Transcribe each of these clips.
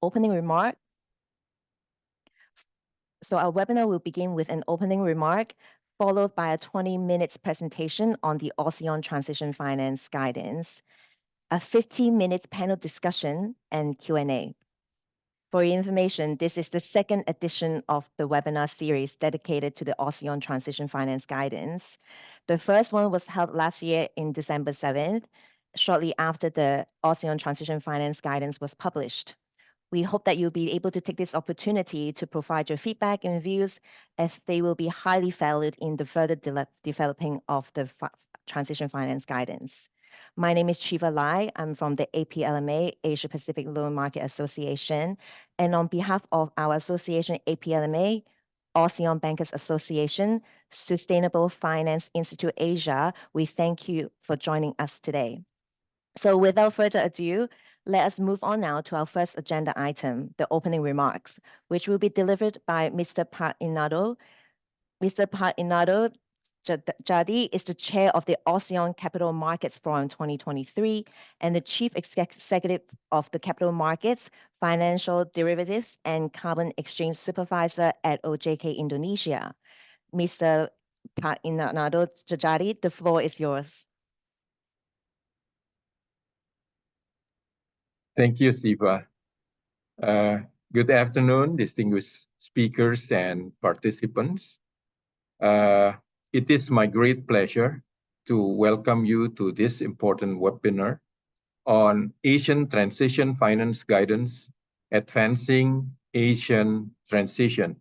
opening remark. So our webinar will begin with an opening remark, followed by a 20-minute presentation on the ASEAN Transition Finance Guidance, a 15-minute panel discussion, and Q&A. For your information, this is the second edition of the webinar series dedicated to the ASEAN Transition Finance Guidance. The first one was held last year in December 7th, shortly after the ASEAN Transition Finance Guidance was published. We hope that you'll be able to take this opportunity to provide your feedback and views, as they will be highly valued in the further developing of the Transition Finance Guidance. My name is Chiva Lai. I'm from the APLMA, Asia Pacific Loan Market Association. And on behalf of our association, APLMA, ASEAN Bankers Association, Sustainable Finance Institute Asia, we thank you for joining us today. So without further ado, let us move on now to our first agenda item, the opening remarks, which will be delivered by Mr. Pak Inado. Mr. Pak Inado Jadi is the chair of the ASEAN Capital Markets Forum 2023 and the chief executive of the Capital Markets, Financial Derivatives, and Carbon Exchange Supervisor at OJK Indonesia. Mr. Pak Inado Jadi, the floor is yours. Thank you, Siva. Good afternoon, distinguished speakers and participants. It is my great pleasure to welcome you to this important webinar on Asian Transition Finance Guidance, Advancing Asian Transition.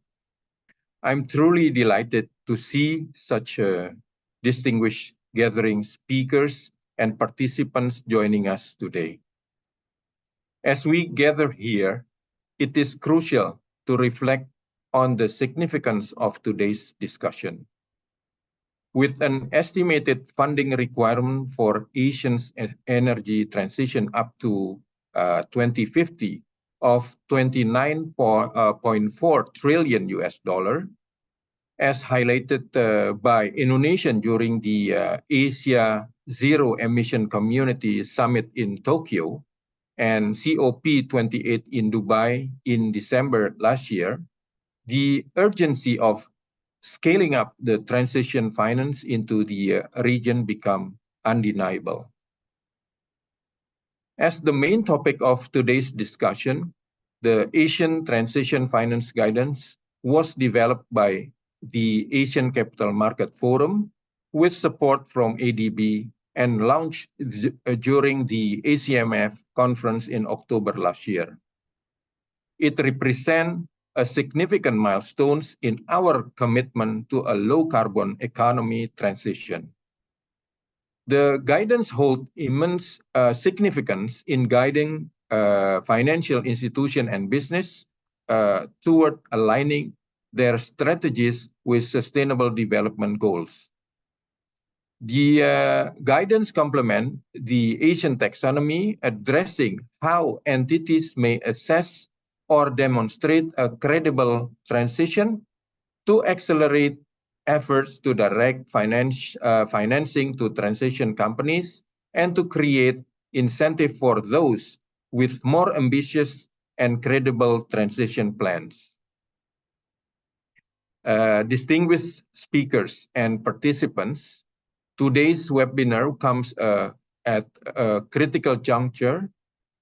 I'm truly delighted to see such a distinguished gathering speakers and participants joining us today. As we gather here, it is crucial to reflect on the significance of today's discussion. With an estimated funding requirement for Asia's energy transition up to 2050 of $29.4 trillion US, as highlighted by Indonesia during the Asia Zero Emission Community Summit in Tokyo and COP28 in Dubai in December last year, the urgency of scaling up the transition finance into the region become undeniable. As the main topic of today's discussion, the Asian Transition Finance Guidance was developed by the Asian Capital Market Forum with support from ADB and launched during the ACMF conference in October last year. It represents a significant milestone in our commitment to a low-carbon economy transition. The guidance holds immense significance in guiding financial institutions and business toward aligning their strategies with sustainable development goals. The guidance complements the Asian taxonomy, addressing how entities may assess or demonstrate a credible transition to accelerate efforts to direct financing to transition companies and to create incentive for those with more ambitious and credible transition plans. Distinguished speakers and participants, today's webinar comes at a critical juncture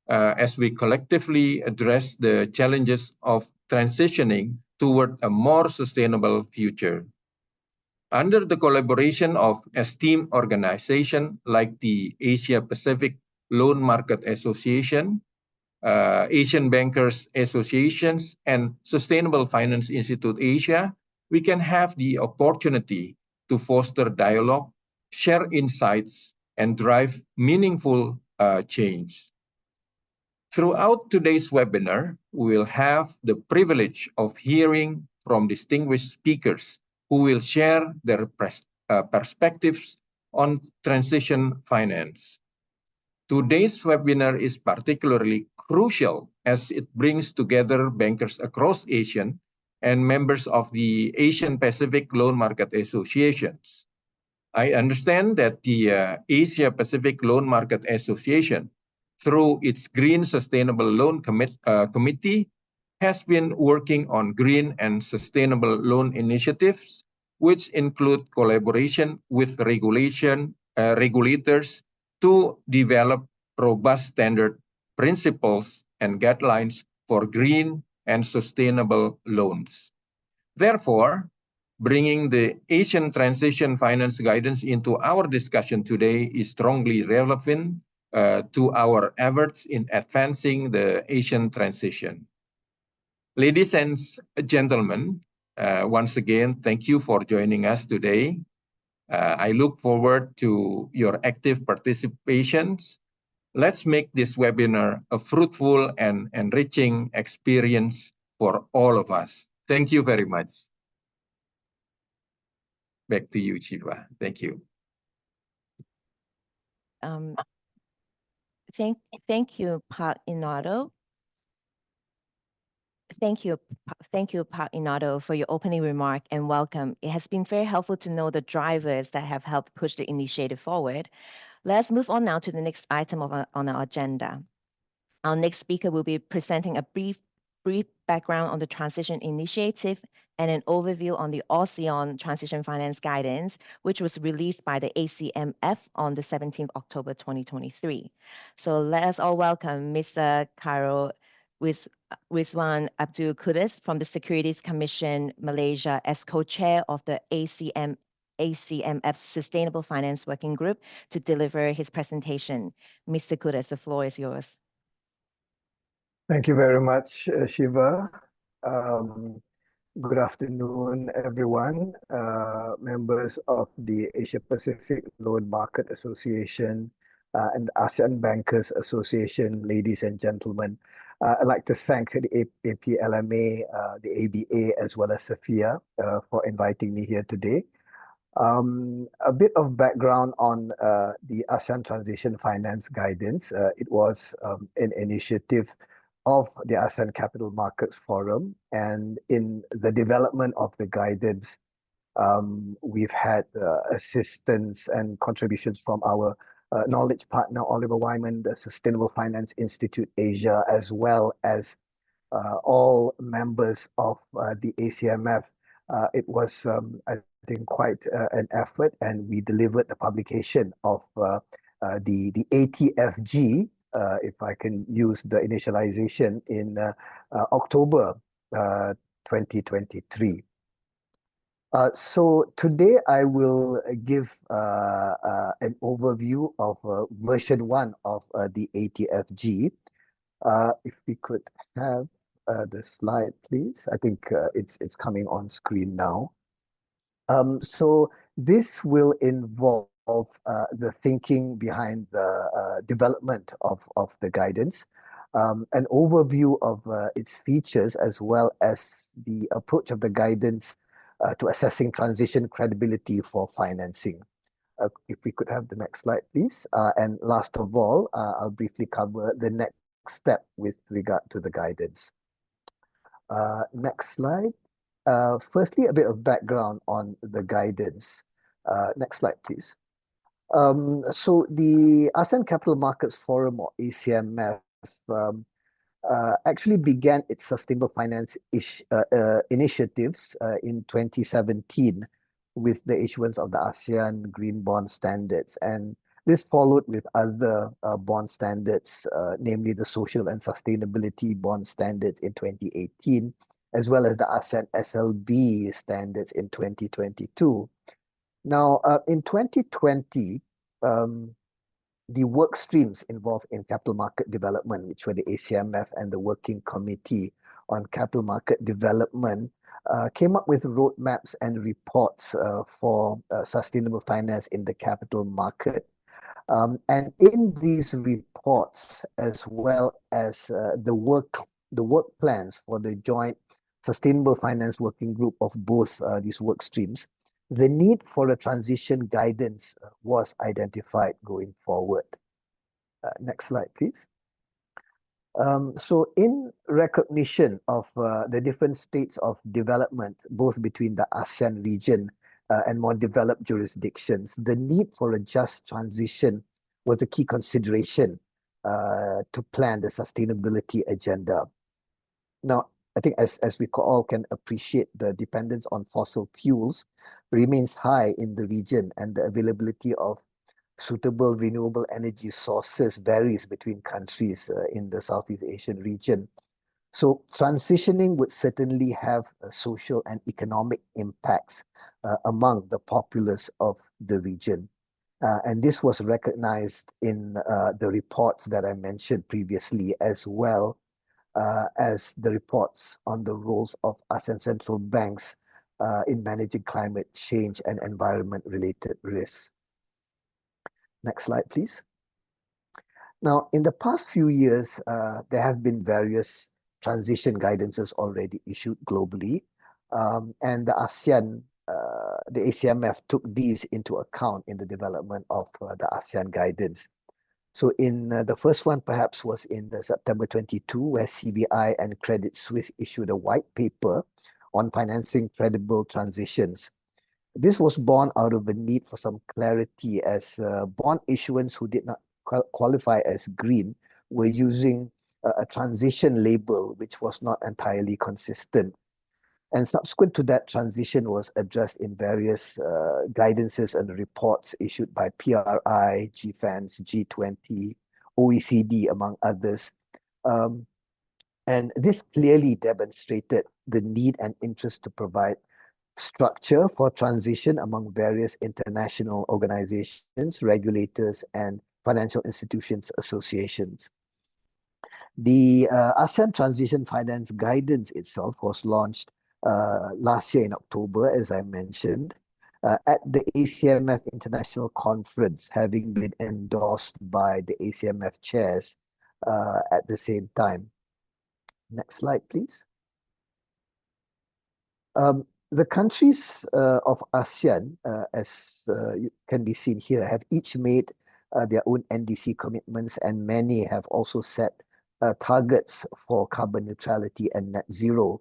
as we collectively address the challenges of transitioning toward a more sustainable future. Under the collaboration of esteemed organizations like the Asia Pacific Loan Market Association, ASEAN Bankers Association, and Sustainable Finance Institute Asia, we can have the opportunity to foster dialogue, share insights, and drive meaningful change. Throughout today's webinar, we will have the privilege of hearing from distinguished speakers who will share their perspectives on transition finance. Today's webinar is particularly crucial as it brings together bankers across Asia and members of the Asian Pacific Loan Market Associations. I understand that the Asia Pacific Loan Market Association through its Green Sustainable Loan Committee, has been working on green and sustainable loan initiatives, which include collaboration with regulators to develop robust standard principles and guidelines for green and sustainable loans. Therefore, bringing the ASEAN Transition Finance Guidance into our discussion today is strongly relevant to our efforts in advancing the ASEAN transition. Ladies and gentlemen, once again, thank you for joining us today. I look forward to your active participations. Let's make this webinar a fruitful and enriching experience for all of us. Thank you very much. Back to you, Shiva. Thank you. Thank you, Pak Inato. Thank you, Pak Inato, for your opening remark and welcome. It has been very helpful to know the drivers that have helped push the initiative forward. Let's move on now to the next item on our agenda. Our next speaker will be presenting a brief background on the transition initiative and an overview on the ASEAN Transition Finance Guidance, which was released by the ACMF on the 17th October 2023. So let us all welcome Mr. Khairul Rizwan Abdul Kudus from the Securities Commission Malaysia as co-chair of the ACMF Sustainable Finance Working Group to deliver his presentation. Mr. Kudus, the floor is yours. Thank you very much, Shiva. Good afternoon, everyone. Members of the Asia Pacific Loan Market Association and ASEAN Bankers Association, ladies and gentlemen. I'd like to thank the APLMA, the ABA, as well as SFIA for inviting me here today. A bit of background on the ASEAN Transition Finance Guidance. It was an initiative of the ASEAN Capital Markets Forum, and in the development of the guidance, we've had assistance and contributions from our knowledge partner, Oliver Wyman, the Sustainable Finance Institute Asia, as well as all members of the ACMF. It was, I think, quite an effort, and we delivered the publication of the ATFG, if I can use the initialization, in October 2023. So today I will give an overview of version 1 of the ATFG. If we could have the slide, please. I think it's coming on screen now. So this will involve the thinking behind the development of the guidance, an overview of its features, as well as the approach of the guidance to assessing transition credibility for financing. If we could have the next slide, please. And last of all, I'll briefly cover the next step with regard to the guidance. Next slide. Firstly, a bit of background on the guidance. Next slide, please. So the ASEAN Capital Markets Forum, or ACMF, actually began its sustainable finance initiatives in 2017 with the issuance of the ASEAN Green Bond Standards. And this followed with other bond standards, namely the Social and Sustainability Bond Standards in 2018, as well as the ASEAN SLB Standards in 2022. Now, in 2020, the work streams involved in capital market development, which were the ACMF and the Working Committee on Capital Market Development, came up with roadmaps and reports for sustainable finance in the capital market. And in these reports, as well as the work plans for the joint Sustainable Finance Working Group of both these work streams, the need for a transition guidance was identified going forward. Next slide, please. So in recognition of the different states of development, both between the ASEAN region and more developed jurisdictions, the need for a just transition was a key consideration to plan the sustainability agenda. Now, I think as we all can appreciate, the dependence on fossil fuels remains high in the region, and the availability of suitable renewable energy sources varies between countries in the Southeast Asian region. So transitioning would certainly have social and economic impacts among the populace of the region. And this was recognized in the reports that I mentioned previously, as well as the reports on the roles of ASEAN central banks in managing climate change and environment-related risks. Next slide, please. Now, in the past few years, there have been various transition guidances already issued globally, and the ASEAN, the ACMF took these into account in the development of the ASEAN guidance. So in the first one perhaps was in the September 22, where CBI and Credit Suisse issued a white paper on financing credible transitions. This was born out of the need for some clarity, as bond issuance who did not qualify as green were using a transition label which was not entirely consistent. And subsequent to that, transition was addressed in various guidances and reports issued by PRI, GFANS, G20, OECD, among others. And this clearly demonstrated the need and interest to provide structure for transition among various international organizations, regulators, and financial institutions associations. The ASEAN Transition Finance Guidance itself was launched last year in October, as I mentioned, at the ACMF International Conference, having been endorsed by the ACMF chairs at the same time. Next slide, please. The countries of ASEAN, as can be seen here, have each made their own NDC commitments, and many have also set targets for carbon neutrality and net zero.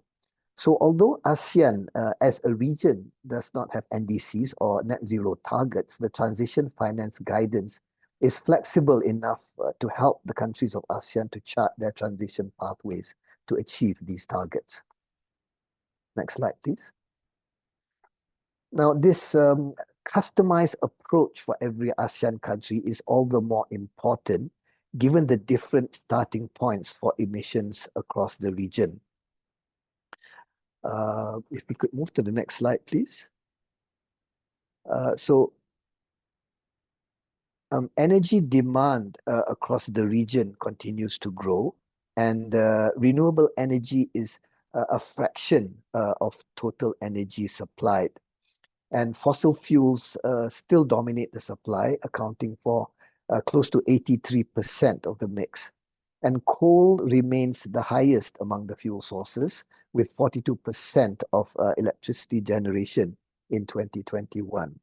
So although ASEAN as a region does not have NDCs or net zero targets, the transition finance guidance is flexible enough to help the countries of ASEAN to chart their transition pathways to achieve these targets. Next slide, please. Now, this customized approach for every ASEAN country is all the more important given the different starting points for emissions across the region. If we could move to the next slide, please. Energy demand across the region continues to grow, and renewable energy is a fraction of total energy supplied. And fossil fuels still dominate the supply, accounting for close to 83% of the mix. And coal remains the highest among the fuel sources, with 42% of electricity generation in 2021.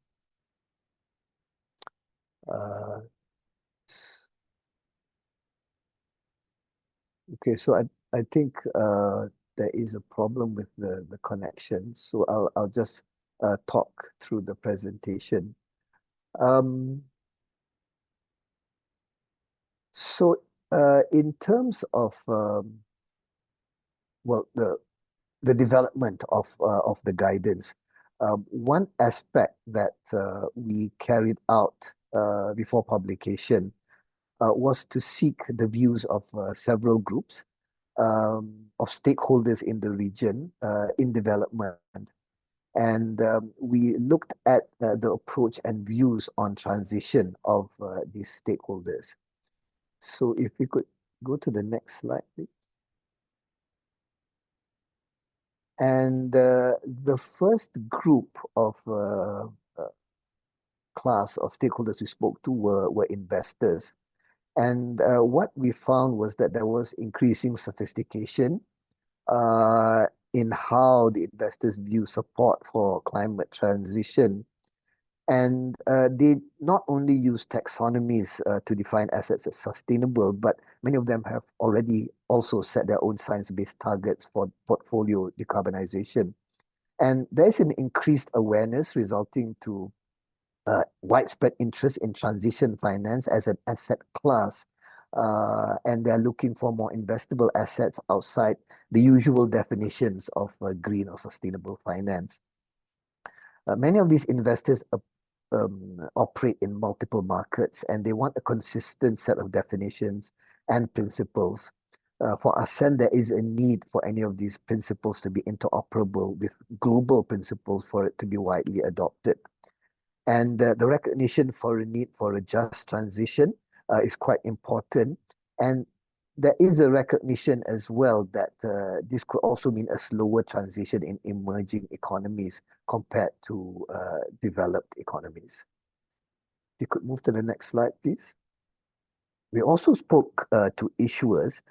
Okay, so I think there is a problem with the connection, so I'll just talk through the presentation. So in terms of well, the development of the guidance, one aspect that we carried out before publication was to seek the views of several groups of stakeholders in the region in development. And we looked at the approach and views on transition of these stakeholders. So if we could go to the next slide, please. And the first group of class of stakeholders we spoke to were investors. And what we found was that there was increasing sophistication in how the investors view support for climate transition. And they not only use taxonomies to define assets as sustainable, but many of them have already also set their own science-based targets for portfolio decarbonization. And there's an increased awareness resulting to widespread interest in transition finance as an asset class and they're looking for more investable assets outside the usual definitions of green or sustainable finance. Many of these investors operate in multiple markets, and they want a consistent set of definitions and principles. For ASEAN, there is a need for any of these principles to be interoperable with global principles for it to be widely adopted. And the recognition for a need for a just transition is quite important. And there is a recognition as well that this could also mean a slower transition in emerging economies compared to developed economies. If you could move to the next slide, please. We also spoke to issuers,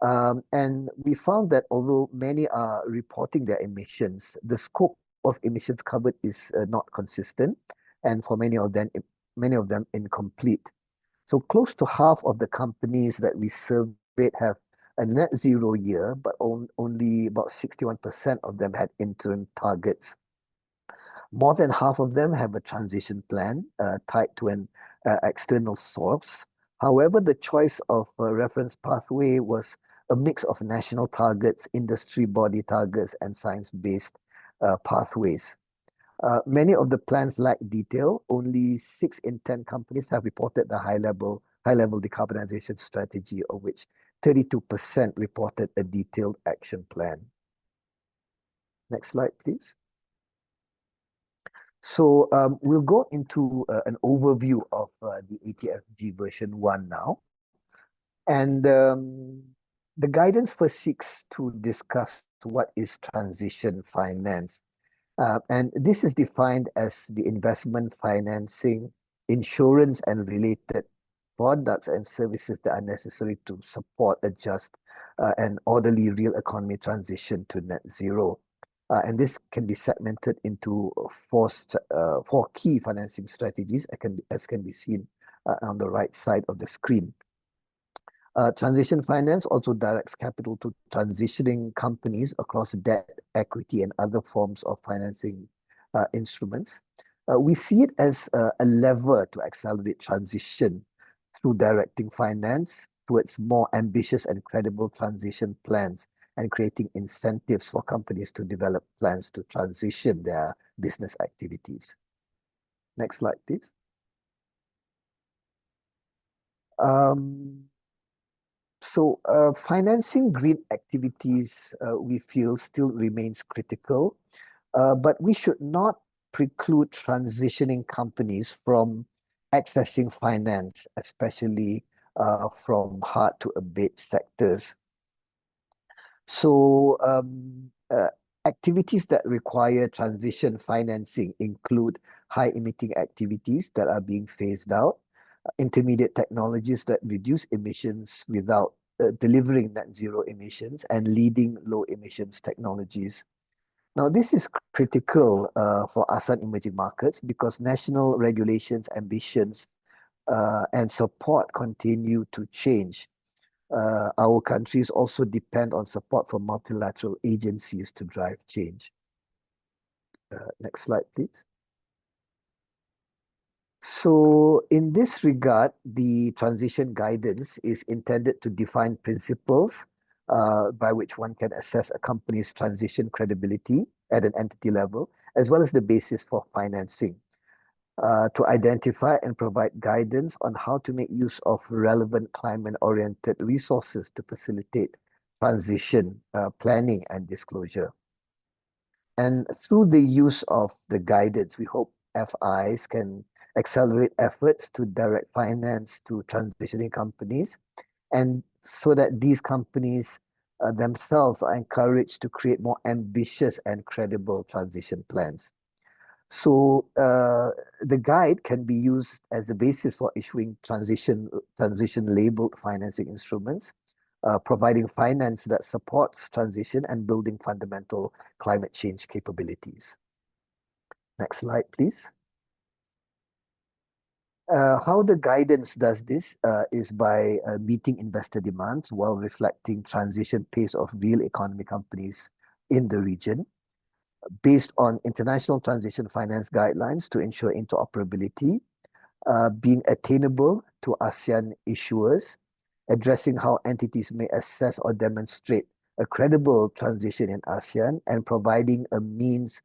and we found that although many are reporting their emissions, the scope of emissions covered is not consistent, and for many of them incomplete. So close to half of the companies that we surveyed have a net zero year, but only about 61% of them had interim targets. More than half of them have a transition plan tied to an external source. However, the choice of reference pathway was a mix of national targets, industry body targets, and science-based pathways. Many of the plans lack detail. Only 6 in 10 companies have reported the high-level decarbonization strategy, of which 32% reported a detailed action plan. Next slide, please. So we'll go into an overview of the ATFG version 1 now. And the guidance first seeks to discuss what is transition finance. And this is defined as the investment financing, insurance, and related products and services that are necessary to support a just and orderly real economy transition to net zero. And this can be segmented into 4 key financing strategies, as can be seen on the right side of the screen. Transition finance also directs capital to transitioning companies across debt, equity, and other forms of financing instruments. We see it as a lever to accelerate transition through directing finance towards more ambitious and credible transition plans and creating incentives for companies to develop plans to transition their business activities. Next slide, please. So financing green activities, we feel, still remains critical, but we should not preclude transitioning companies from accessing finance, especially from hard-to-abate sectors. So activities that require transition financing include high-emitting activities that are being phased out, intermediate technologies that reduce emissions without delivering net zero emissions, and leading low emissions technologies. Now, this is critical for ASEAN emerging markets because national regulations, ambitions, and support continue to change. Our countries also depend on support from multilateral agencies to drive change. Next slide, please. So in this regard, the transition guidance is intended to define principles by which one can assess a company's transition credibility at an entity level, as well as the basis for financing, to identify and provide guidance on how to make use of relevant climate-oriented resources to facilitate transition planning and disclosure. And through the use of the guidance, we hope FIs can accelerate efforts to direct finance to transitioning companies, and so that these companies themselves are encouraged to create more ambitious and credible transition plans. So the guide can be used as a basis for issuing transition labeled financing instruments, providing finance that supports transition and building fundamental climate change capabilities. Next slide, please. How the guidance does this is by meeting investor demands while reflecting transition pace of real economy companies in the region, based on international transition finance guidelines to ensure interoperability, being attainable to ASEAN issuers, addressing how entities may assess or demonstrate a credible transition in ASEAN, and providing a means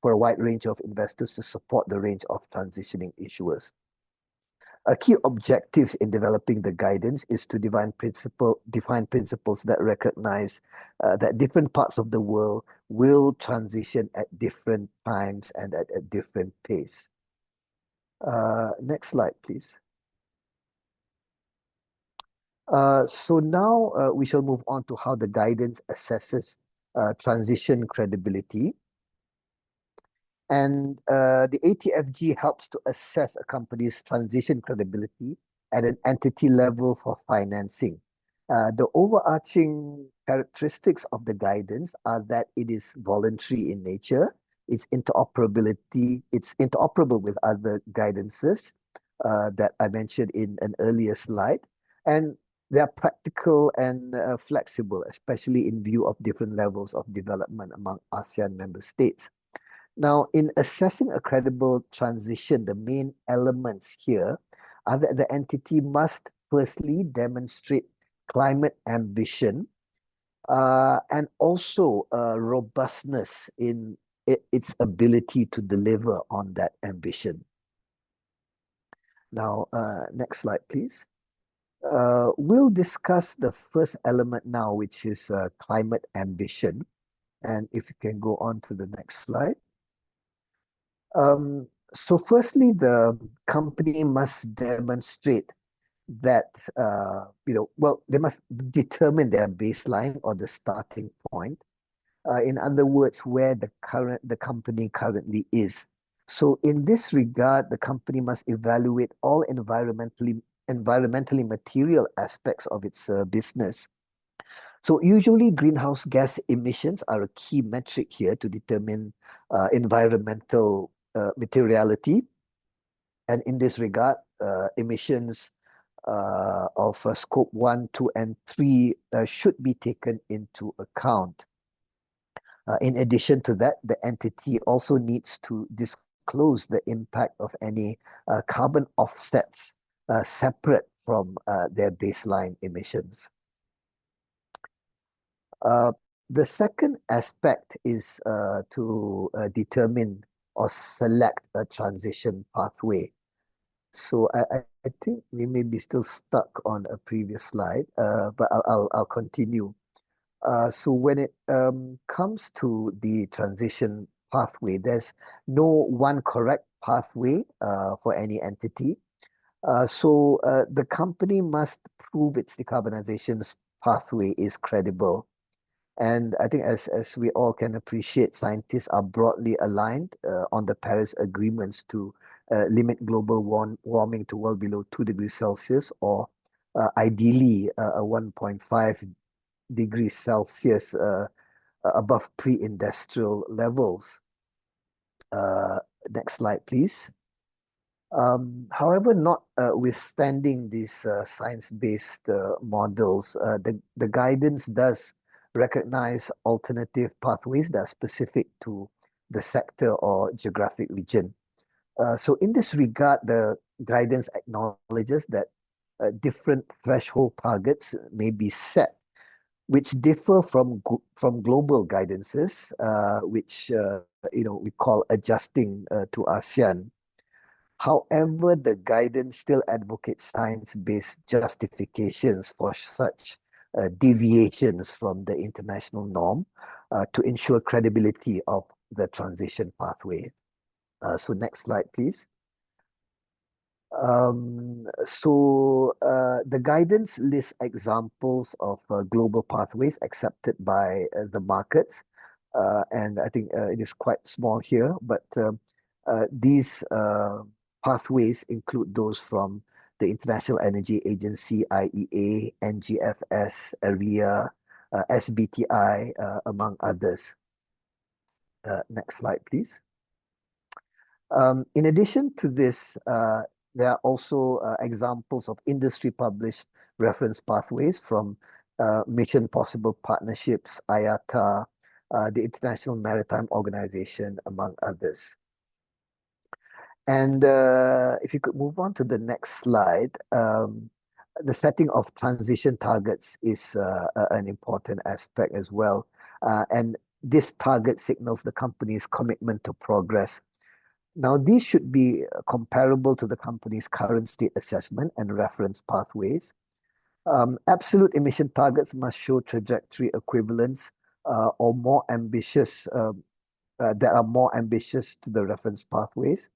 for a wide range of investors to support the range of transitioning issuers. A key objective in developing the guidance is to define principles that recognize that different parts of the world will transition at different times and at a different pace. Next slide, please. So now we shall move on to how the guidance assesses transition credibility. And the ATFG helps to assess a company's transition credibility at an entity level for financing. The overarching characteristics of the guidance are that it is voluntary in nature, it's interoperable with other guidances that I mentioned in an earlier slide, and they are practical and flexible, especially in view of different levels of development among ASEAN member states. Now, in assessing a credible transition, the main elements here are that the entity must firstly demonstrate climate ambition and also robustness in its ability to deliver on that ambition. Now, next slide, please. We'll discuss the first element now, which is climate ambition. And if you can go on to the next slide. So firstly, the company must demonstrate that, they must determine their baseline or the starting point. In other words, where the company currently is. So in this regard, the company must evaluate all environmentally material aspects of its business. So usually greenhouse gas emissions are a key metric here to determine environmental materiality. And in this regard, emissions of scope 1, 2, and 3 should be taken into account. In addition to that, the entity also needs to disclose the impact of any carbon offsets separate from their baseline emissions. The second aspect is to determine or select a transition pathway. So I think we may be still stuck on a previous slide, but I'll continue. So when it comes to the transition pathway, there's no one correct pathway for any entity. So the company must prove its decarbonization pathway is credible. And I think as we all can appreciate, scientists are broadly aligned on the Paris agreements to limit global warming to well below 2 degrees Celsius, or ideally a 1.5 degrees Celsius above pre-industrial levels. Next slide, please. However, notwithstanding these science-based models, the guidance does recognize alternative pathways that are specific to the sector or geographic region. So in this regard, the guidance acknowledges that different threshold targets may be set, which differ from global guidances, which we call adjusting to ASEAN. However, the guidance still advocates science-based justifications for such deviations from the international norm to ensure credibility of the transition pathway. So next slide, please. The guidance lists examples of global pathways accepted by the markets. And I think it is quite small here, but these pathways include those from the International Energy Agency, IEA, NGFS, AREA, SBTI, among others. Next slide, please. In addition to this, there are also examples of industry-published reference pathways from Mission Possible Partnerships, IATA, the International Maritime Organization, among others. And if you could move on to the next slide, the setting of transition targets is an important aspect as well. And this target signals the company's commitment to progress. Now, these should be comparable to the company's current state assessment and reference pathways. Absolute emission targets must show trajectory equivalence or more ambitious, that are more ambitious to the reference pathways.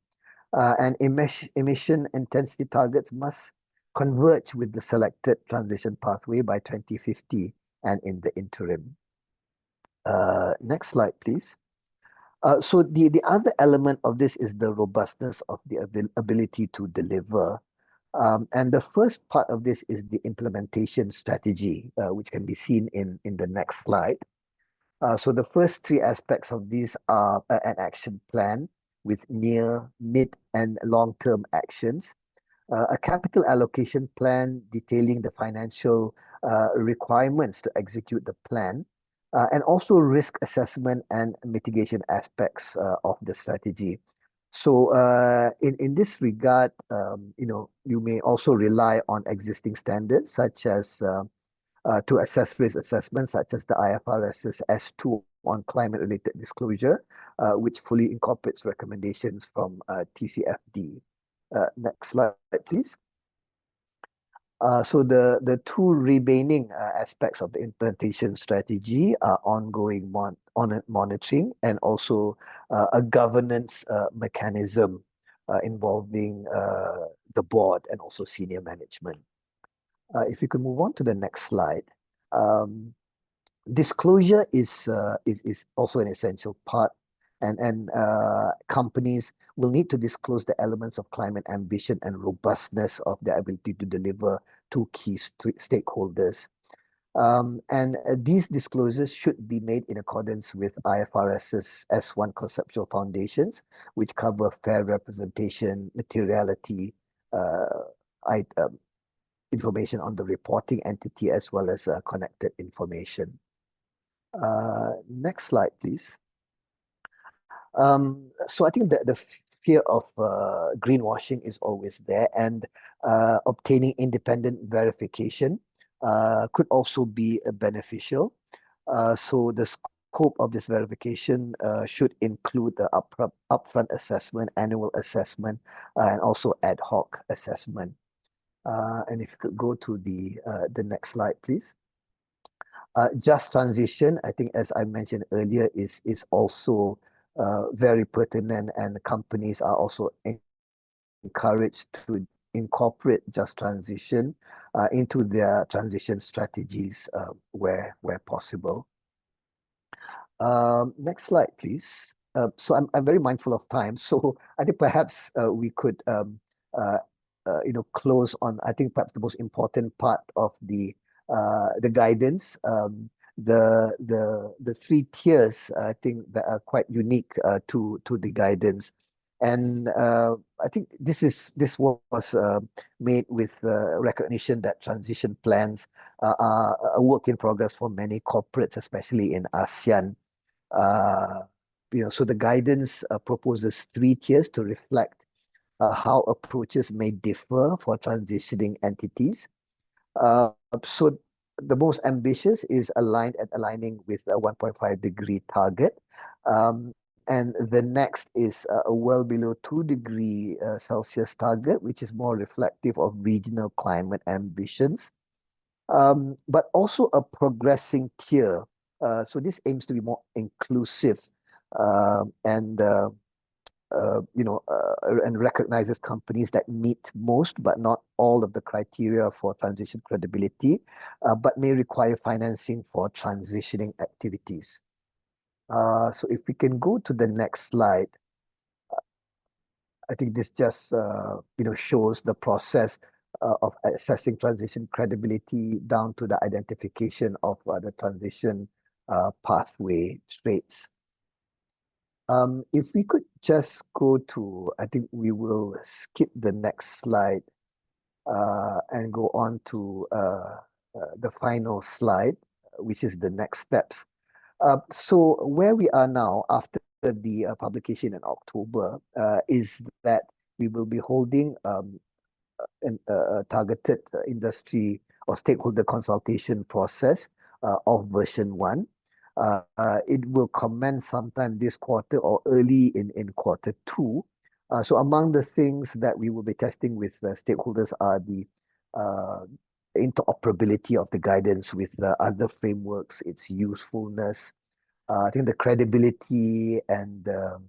And emission intensity targets must converge with the selected transition pathway by 2050 and in the interim. Next slide, please. So the other element of this is the robustness of the ability to deliver. And the first part of this is the implementation strategy, which can be seen in the next slide. So the first three aspects of these are an action plan with near, mid, and long-term actions, a capital allocation plan detailing the financial requirements to execute the plan, and also risk assessment and mitigation aspects of the strategy. So in this regard, you may also rely on existing standards such as to assess risk assessment, such as the IFRS's S2 on climate-related disclosure, which fully incorporates recommendations from TCFD. Next slide, please. So the two remaining aspects of the implementation strategy are ongoing monitoring and also a governance mechanism involving the board and also senior management. If you could move on to the next slide. Disclosure is also an essential part, and companies will need to disclose the elements of climate ambition and robustness of their ability to deliver to key stakeholders. And these disclosures should be made in accordance with IFRS's S1 conceptual foundations, which cover fair representation, materiality, information on the reporting entity, as well as connected information. Next slide, please. So I think that the fear of greenwashing is always there, and obtaining independent verification could also be beneficial. So the scope of this verification should include the upfront assessment, annual assessment, and also ad hoc assessment. And if you could go to the next slide, please. Just transition, I think, as I mentioned earlier, is also very pertinent, and companies are also encouraged to incorporate just transition into their transition strategies where possible. Next slide, please. So I'm very mindful of time, so I think perhaps we could close on, I think, perhaps the most important part of the guidance. The three tiers, I think, that are quite unique to the guidance, and I think this was made with recognition that transition plans are a work in progress for many corporates, especially in ASEAN. So the guidance proposes three tiers to reflect how approaches may differ for transitioning entities. So the most ambitious is aligning with a 1.5 degree target. And the next is a well below 2 degree Celsius target, which is more reflective of regional climate ambitions. But also a progressing tier. So this aims to be more inclusive and recognizes companies that meet most but not all of the criteria for transition credibility, but may require financing for transitioning activities. So if we can go to the next slide, I think this just shows the process of assessing transition credibility down to the identification of the transition pathway traits. If we could just go to, I think we will skip the next slide and go on to the final slide, which is the next steps. So where we are now after the publication in October is that we will be holding targeted industry or stakeholder consultation process of version 1. It will commence sometime this quarter or early in quarter 2. So among the things that we will be testing with stakeholders are the interoperability of the guidance with other frameworks, its usefulness, I think the credibility and the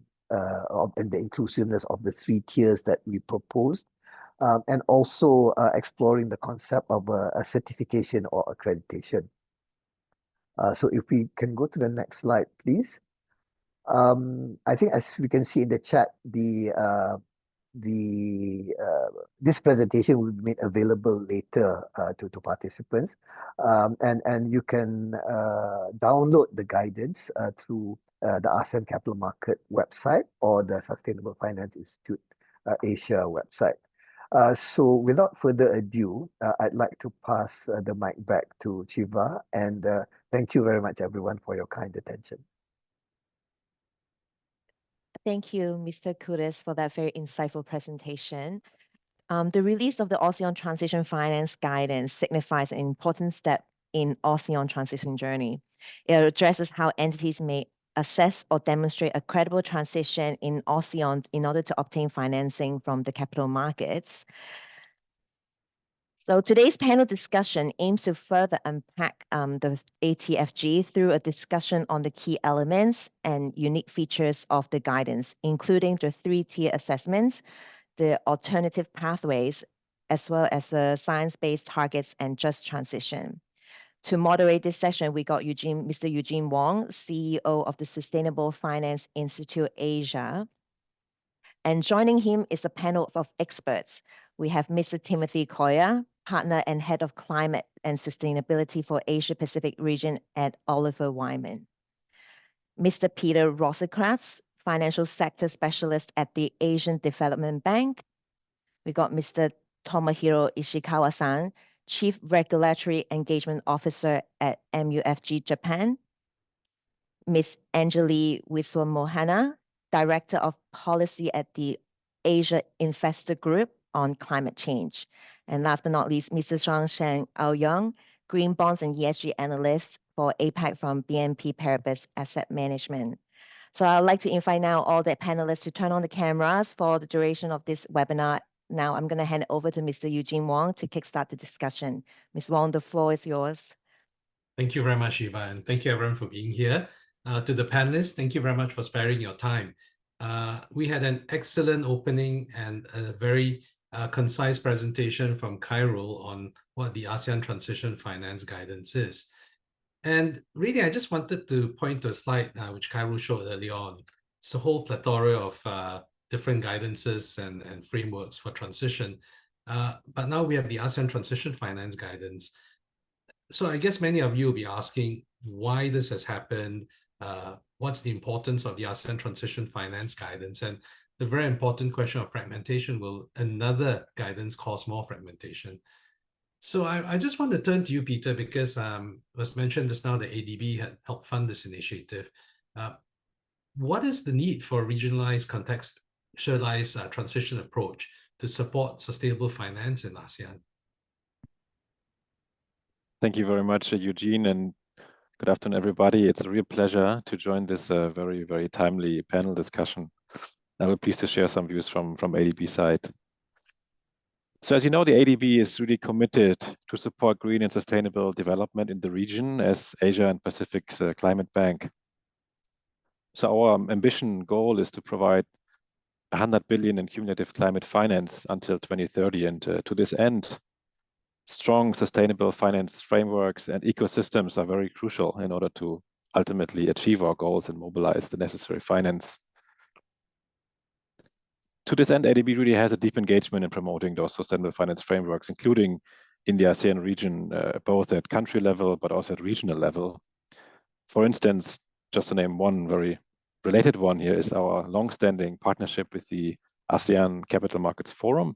inclusiveness of the 3 tiers that we proposed, and also exploring the concept of a certification or accreditation. So if we can go to the next slide, please. I think as we can see in the chat, this presentation will be made available later to participants, and you can download the guidance through the ASEAN Capital Market website or the Sustainable Finance Institute Asia website. So without further ado, I'd like to pass the mic back to Chiva, and thank you very much everyone for your kind attention. Thank you, Mr. Kudus, for that very insightful presentation. The release of the ASEAN Transition Finance Guidance signifies an important step in ASEAN transition journey. It addresses how entities may assess or demonstrate a credible transition in ASEAN in order to obtain financing from the capital markets. So today's panel discussion aims to further unpack the ATFG through a discussion on the key elements and unique features of the guidance, including the 3-tier assessments, the alternative pathways, as well as the science-based targets and just transition. To moderate this session, we got Mr. Eugene Wong, CEO of the Sustainable Finance Institute Asia. And joining him is a panel of experts. We have Mr. Timothy Koya, Partner and Head of Climate and Sustainability for Asia Pacific region at Oliver Wyman. Mr. Peter Rosenkranz, Financial Sector Specialist at the Asian Development Bank. We got Mr. Tomohiro Ishikawa-san, Chief Regulatory Engagement Officer at MUFG Japan. Ms. Anjali Wiswamohana, Director of Policy at the Asia Investor Group on Climate Change. And last but not least, Mr. Zhang Aoyang, Green Bonds and ESG Analyst for APAC from BNP Paribas Asset Management. So I'd like to invite now all the panelists to turn on the cameras for the duration of this webinar. Now I'm going to hand it over to Mr. Eugene Wong to kickstart the discussion. Ms. Wong, the floor is yours. Thank you very much, Eva, and thank you everyone for being here. To the panelists, thank you very much for sparing your time. We had an excellent opening and a very concise presentation from Khairul on what the ASEAN Transition Finance Guidance is. And really, I just wanted to point to a slide which Khairul showed earlier on. It's a whole plethora of different guidances and frameworks for transition. But now we have the ASEAN Transition Finance Guidance. So I guess many of you will be asking why this has happened, what's the importance of the ASEAN Transition Finance Guidance, and the very important question of fragmentation, will another guidance cause more fragmentation? So I just want to turn to you, Peter, because it was mentioned just now that ADB had helped fund this initiative. What is the need for a regionalized, contextualized transition approach to support sustainable finance in ASEAN? Thank you very much, Eugene, and good afternoon, everybody. It's a real pleasure to join this very, very timely panel discussion. I'm pleased to share some views from ADB side. So as you know, the ADB is really committed to support green and sustainable development in the region as Asia and Pacific's climate bank. So our ambition goal is to provide 100 billion in cumulative climate finance until 2030. And to this end, strong sustainable finance frameworks and ecosystems are very crucial in order to ultimately achieve our goals and mobilize the necessary finance. To this end, ADB really has a deep engagement in promoting those sustainable finance frameworks, including in the ASEAN region, both at country level, but also at regional level. For instance, just to name one very related one here is our long-standing partnership with the ASEAN Capital Markets Forum,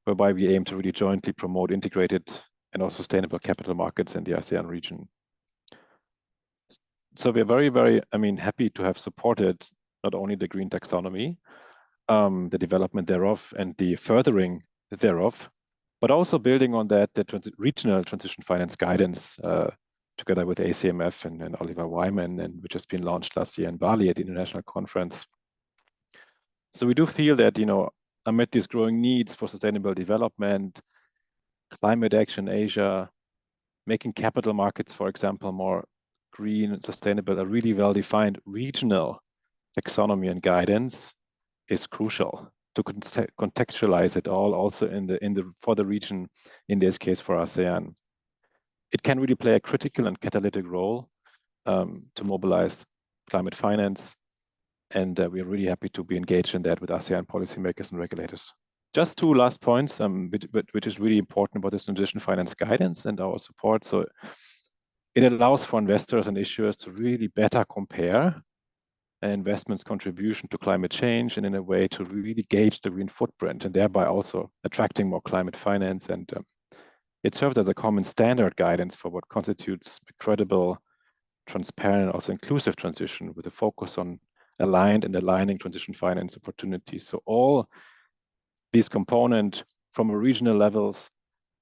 whereby we aim to really jointly promote integrated and also sustainable capital markets in the ASEAN region. So we're very, very, happy to have supported not only the green taxonomy, the development thereof, and the furthering thereof, but also building on that, the regional transition finance guidance together with ACMF and Oliver Wyman, and which has been launched last year in Bali at the international conference. So we do feel that, amid these growing needs for sustainable development, climate action in Asia, making capital markets, for example, more green and sustainable, a really well-defined regional taxonomy and guidance is crucial to contextualize it all also for the region, in this case for ASEAN. It can really play a critical and catalytic role to mobilize climate finance, and we're really happy to be engaged in that with ASEAN policymakers and regulators. Just two last points, which is really important about this transition finance guidance and our support. So it allows for investors and issuers to really better compare an investment's contribution to climate change, and in a way to really gauge the green footprint, and thereby also attracting more climate finance. And it serves as a common standard guidance for what constitutes a credible, transparent, and also inclusive transition, with a focus on aligned and aligning transition finance opportunities. So all these components from regional levels,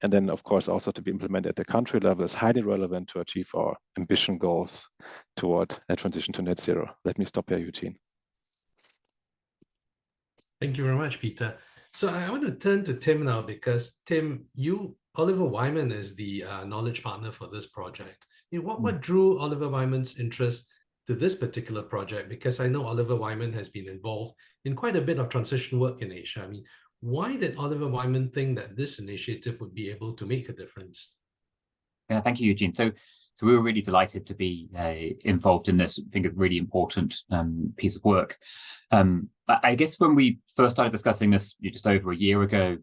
and then of course also to be implemented at the country level, is highly relevant to achieve our ambition goals toward a transition to net zero. Let me stop here, Eugene. Thank you very much, Peter. So I want to turn to Tim now, because Tim, Oliver Wyman is the knowledge partner for this project. What drew Oliver Wyman's interest to this particular project? Because I know Oliver Wyman has been involved in quite a bit of transition work in Asia. I mean, why did Oliver Wyman think that this initiative would be able to make a difference? Yeah, thank you, Eugene. So we were really delighted to be involved in this, I think, a really important piece of work. I guess when we first started discussing this just over a year ago,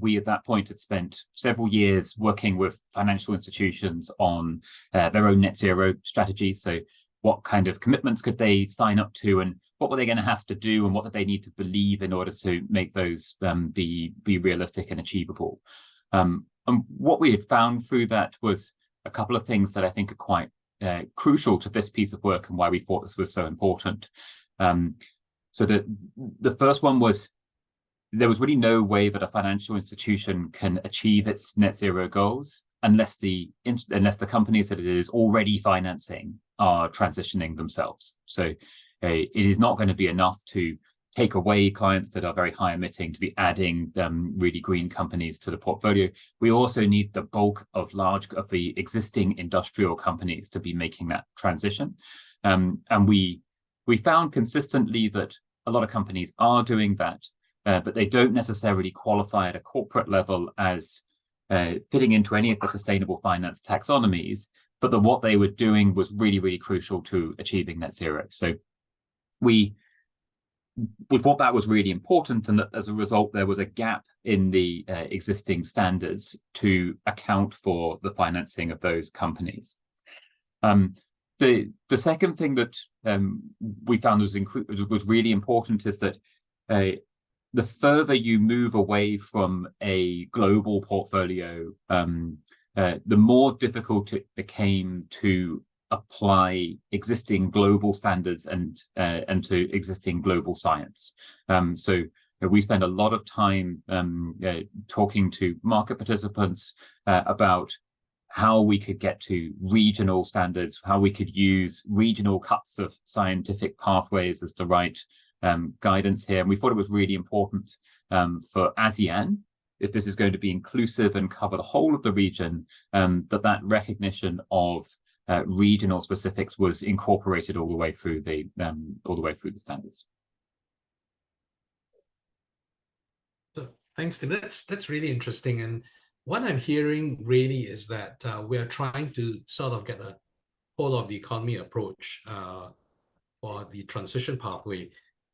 we at that point had spent several years working with financial institutions on their own net zero strategies. So what kind of commitments could they sign up to, and what were they going to have to do, and what did they need to believe in order to make those be realistic and achievable? And what we had found through that was a couple of things that I think are quite crucial to this piece of work and why we thought this was so important. So the first one was, there was really no way that a financial institution can achieve its net zero goals unless the companies that it is already financing are transitioning themselves. So it is not going to be enough to take away clients that are very high emitting to be adding really green companies to the portfolio. We also need the bulk of the existing industrial companies to be making that transition. And we found consistently that a lot of companies are doing that, but they don't necessarily qualify at a corporate level as fitting into any of the sustainable finance taxonomies, but that what they were doing was really, really crucial to achieving net zero. So we thought that was really important, and that as a result, there was a gap in the existing standards to account for the financing of those companies. The second thing that we found was really important is that the further you move away from a global portfolio, the more difficult it became to apply existing global standards and to existing global science. So we spend a lot of time talking to market participants about how we could get to regional standards, how we could use regional cuts of scientific pathways as the right guidance here. And we thought it was really important for ASEAN, if this is going to be inclusive and cover the whole of the region, that recognition of regional specifics was incorporated all the way through the standards. So, thanks, Tim. That's really interesting. And what I'm hearing really is that we are trying to sort of get a whole of the economy approach for the transition pathway.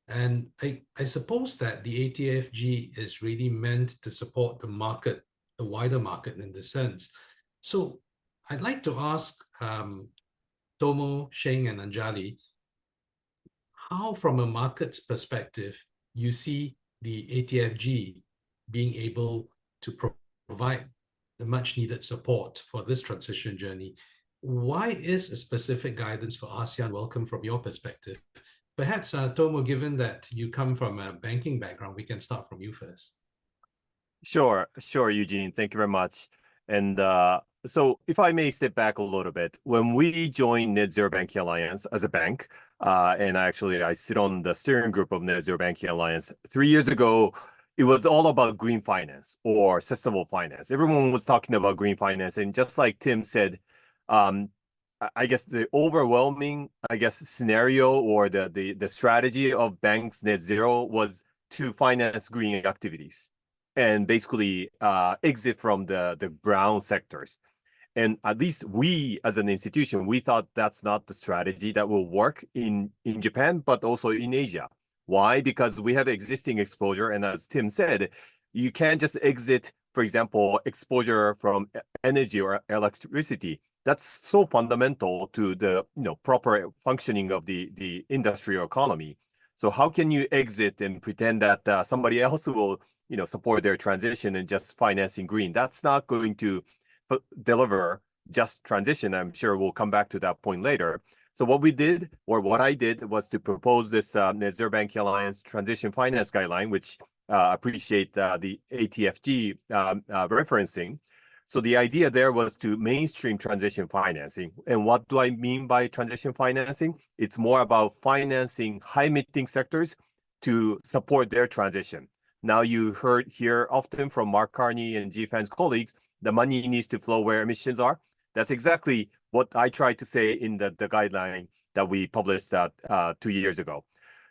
And I suppose that the ATFG is really meant to support the market, the wider market in this sense. So I'd like to ask Tomo, Sheng, and Anjali, how from a market's perspective you see the ATFG being able to provide the much needed support for this transition journey. Why is a specific guidance for ASEAN welcome from your perspective? Perhaps, Tomo, given that you come from a banking background, we can start from you first. Sure, Eugene. Thank you very much. And so if I may step back a little bit, when we joined Net Zero Banking Alliance as a bank, and I sit on the steering group of Net Zero Banking Alliance 3 years ago, it was all about green finance or sustainable finance. Everyone was talking about green finance. And just like Tim said, I guess the overwhelming, scenario or the strategy of banks net zero was to finance green activities and basically exit from the brown sectors. And at least we, as an institution, we thought that's not the strategy that will work in Japan, but also in Asia. Why? Because we have existing exposure. And as Tim said, you can't just exit, for example, exposure from energy or electricity. That's so fundamental to the proper functioning of the industry or economy. So how can you exit and pretend that somebody else will support their transition and just financing green? That's not going to deliver just transition. I'm sure we'll come back to that point later. So what we did, or what I did, was to propose this Net Zero Banking Alliance Transition Finance Guideline, which appreciate the ATFG referencing. So the idea there was to mainstream transition financing. And what do I mean by transition financing? It's more about financing high-emitting sectors to support their transition. Now you hear often from Mark Carney and GFAN's colleagues, the money needs to flow where emissions are. That's exactly what I tried to say in the guideline that we published 2 years ago.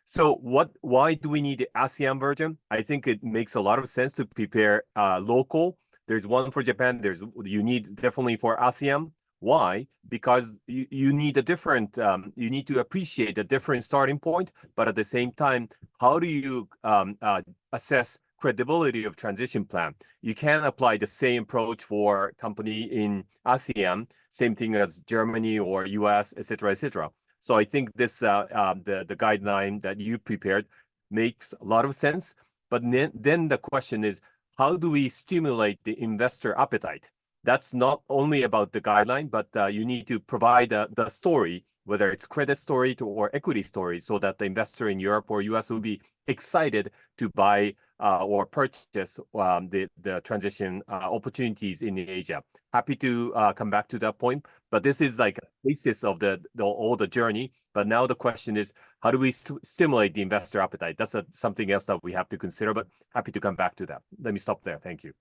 So why do we need the ASEAN version? I think it makes a lot of sense to prepare local. There's one for Japan. You need definitely for ASEAN. Why? Because you need a different, you need to appreciate a different starting point, but at the same time, how do you assess credibility of transition plan? You can't apply the same approach for company in ASEAN, same thing as Germany or US, et cetera, et cetera. So I think this the guideline that you prepared makes a lot of sense. But then the question is, how do we stimulate the investor appetite? That's not only about the guideline, but you need to provide the story, whether it's credit story or equity story, so that the investor in Europe or US will be excited to buy or purchase the transition opportunities in Asia. Happy to come back to that point, but this is like a basis of all the journey. But now the question is, how do we stimulate the investor appetite? That's something else that we have to consider, but happy to come back to that. Let me stop there. Thank you.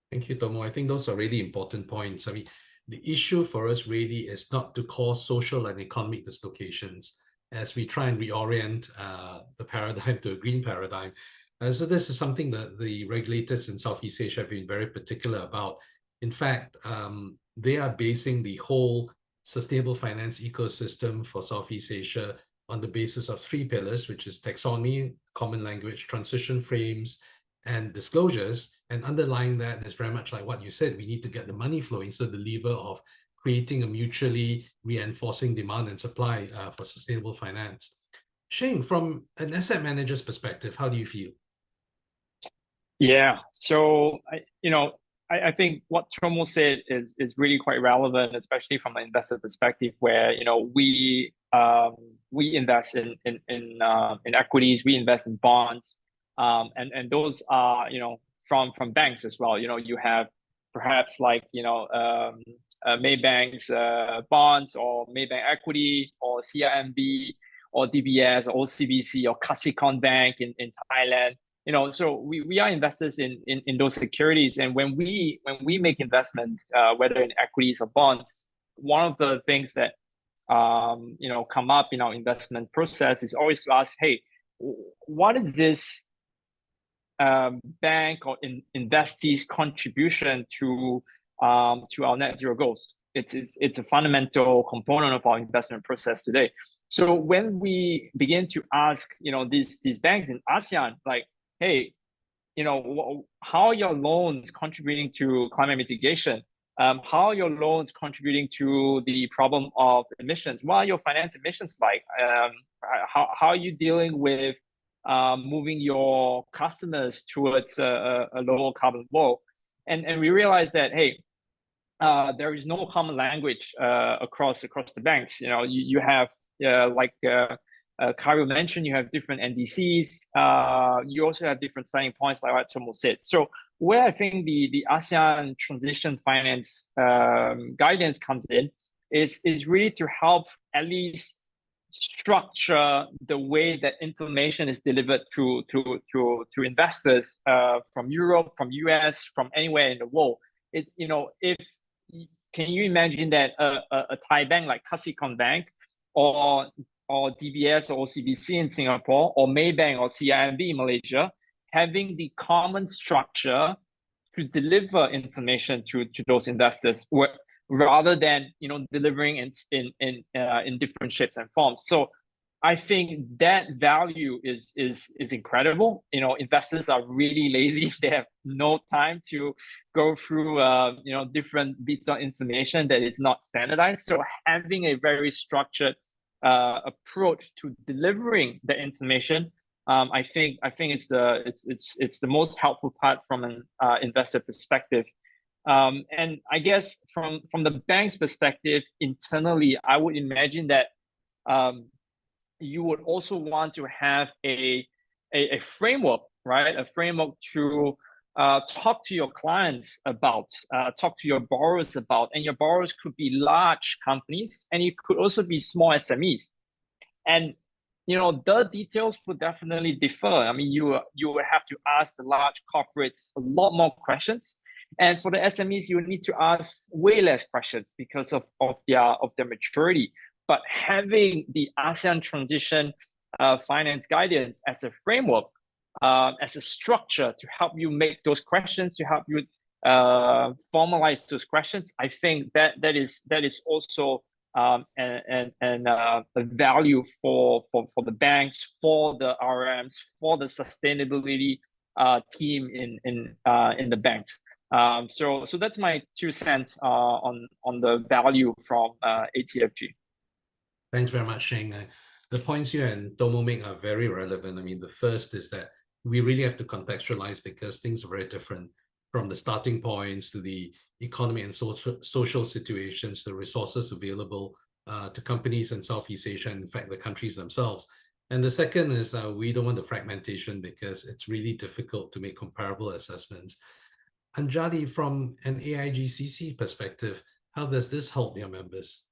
Thank you, Tomo. I think those are really important points. I mean, the issue for us really is not to cause social and economic dislocations as we try and reorient the paradigm to a green paradigm. So this is something that the regulators in Southeast Asia have been very particular about. In fact, they are basing the whole sustainable finance ecosystem for Southeast Asia on the basis of 3 pillars, which is taxonomy, common language, transition frames, and disclosures. And underlying that is very much like what you said, we need to get the money flowing. So the lever of creating a mutually reinforcing demand and supply for sustainable finance. Shane, from an asset manager's perspective, how do you feel? Yeah, so I think what Tomo said is really quite relevant, especially from an investor perspective, where we invest in equities, we invest in bonds, and those are from banks as well. You have perhaps like Maybank's bonds or Maybank equity or CIMB or DBS or OCBC or Kasikorn Bank in Thailand. So we are investors in those securities, and when we make investments, whether in equities or bonds, one of the things that come up in our investment process is always to ask, hey, what is this bank or investee's contribution to our net zero goals? It's a fundamental component of our investment process today. So when we begin to ask these banks in ASEAN, like, hey, how are your loans contributing to climate mitigation? How are your loans contributing to the problem of emissions? What are your finance emissions like? How are you dealing with moving your customers towards a lower carbon world? And we realized that, hey, there is no common language across the banks. You have Cairo mentioned, you have different NDCs. You also have different starting points, like what Tomo said. So where I think the ASEAN Transition Finance Guidance comes in is really to help at least structure the way that information is delivered to investors from Europe, from US, from anywhere in the world. Can you imagine that a Thai bank like Kasikorn Bank or DBS or OCBC in Singapore or Maybank or CIMB in Malaysia having the common structure to deliver information to those investors, rather than delivering in different shapes and forms? So I think that value is incredible. Investors are really lazy; they have no time to go through different bits of information that is not standardized. So having a very structured approach to delivering the information, I think it's the most helpful part from an investor perspective. And I guess from the bank's perspective, internally, I would imagine that you would also want to have a framework, right? A framework to talk to your clients about, talk to your borrowers about, and your borrowers could be large companies, and it could also be small SMEs. And the details would definitely differ. I mean, you would have to ask the large corporates a lot more questions, and for the SMEs, you need to ask way less questions because of their maturity. But having the ASEAN Transition Finance Guidance as a framework, as a structure to help you make those questions, to help you formalize those questions, I think that is also a value for the banks, for the RMs, for the sustainability team in the banks. So that's my 2 cents on the value from ATFG. Thanks very much, Sheng. The points you and Tomo make are very relevant. I mean, the first is that we really have to contextualize because things are very different from the starting points to the economic and social situations, the resources available to companies in Southeast Asia, and in fact, the countries themselves. And the second is we don't want the fragmentation because it's really difficult to make comparable assessments. Anjali, from an AIGCC perspective, how does this help your members?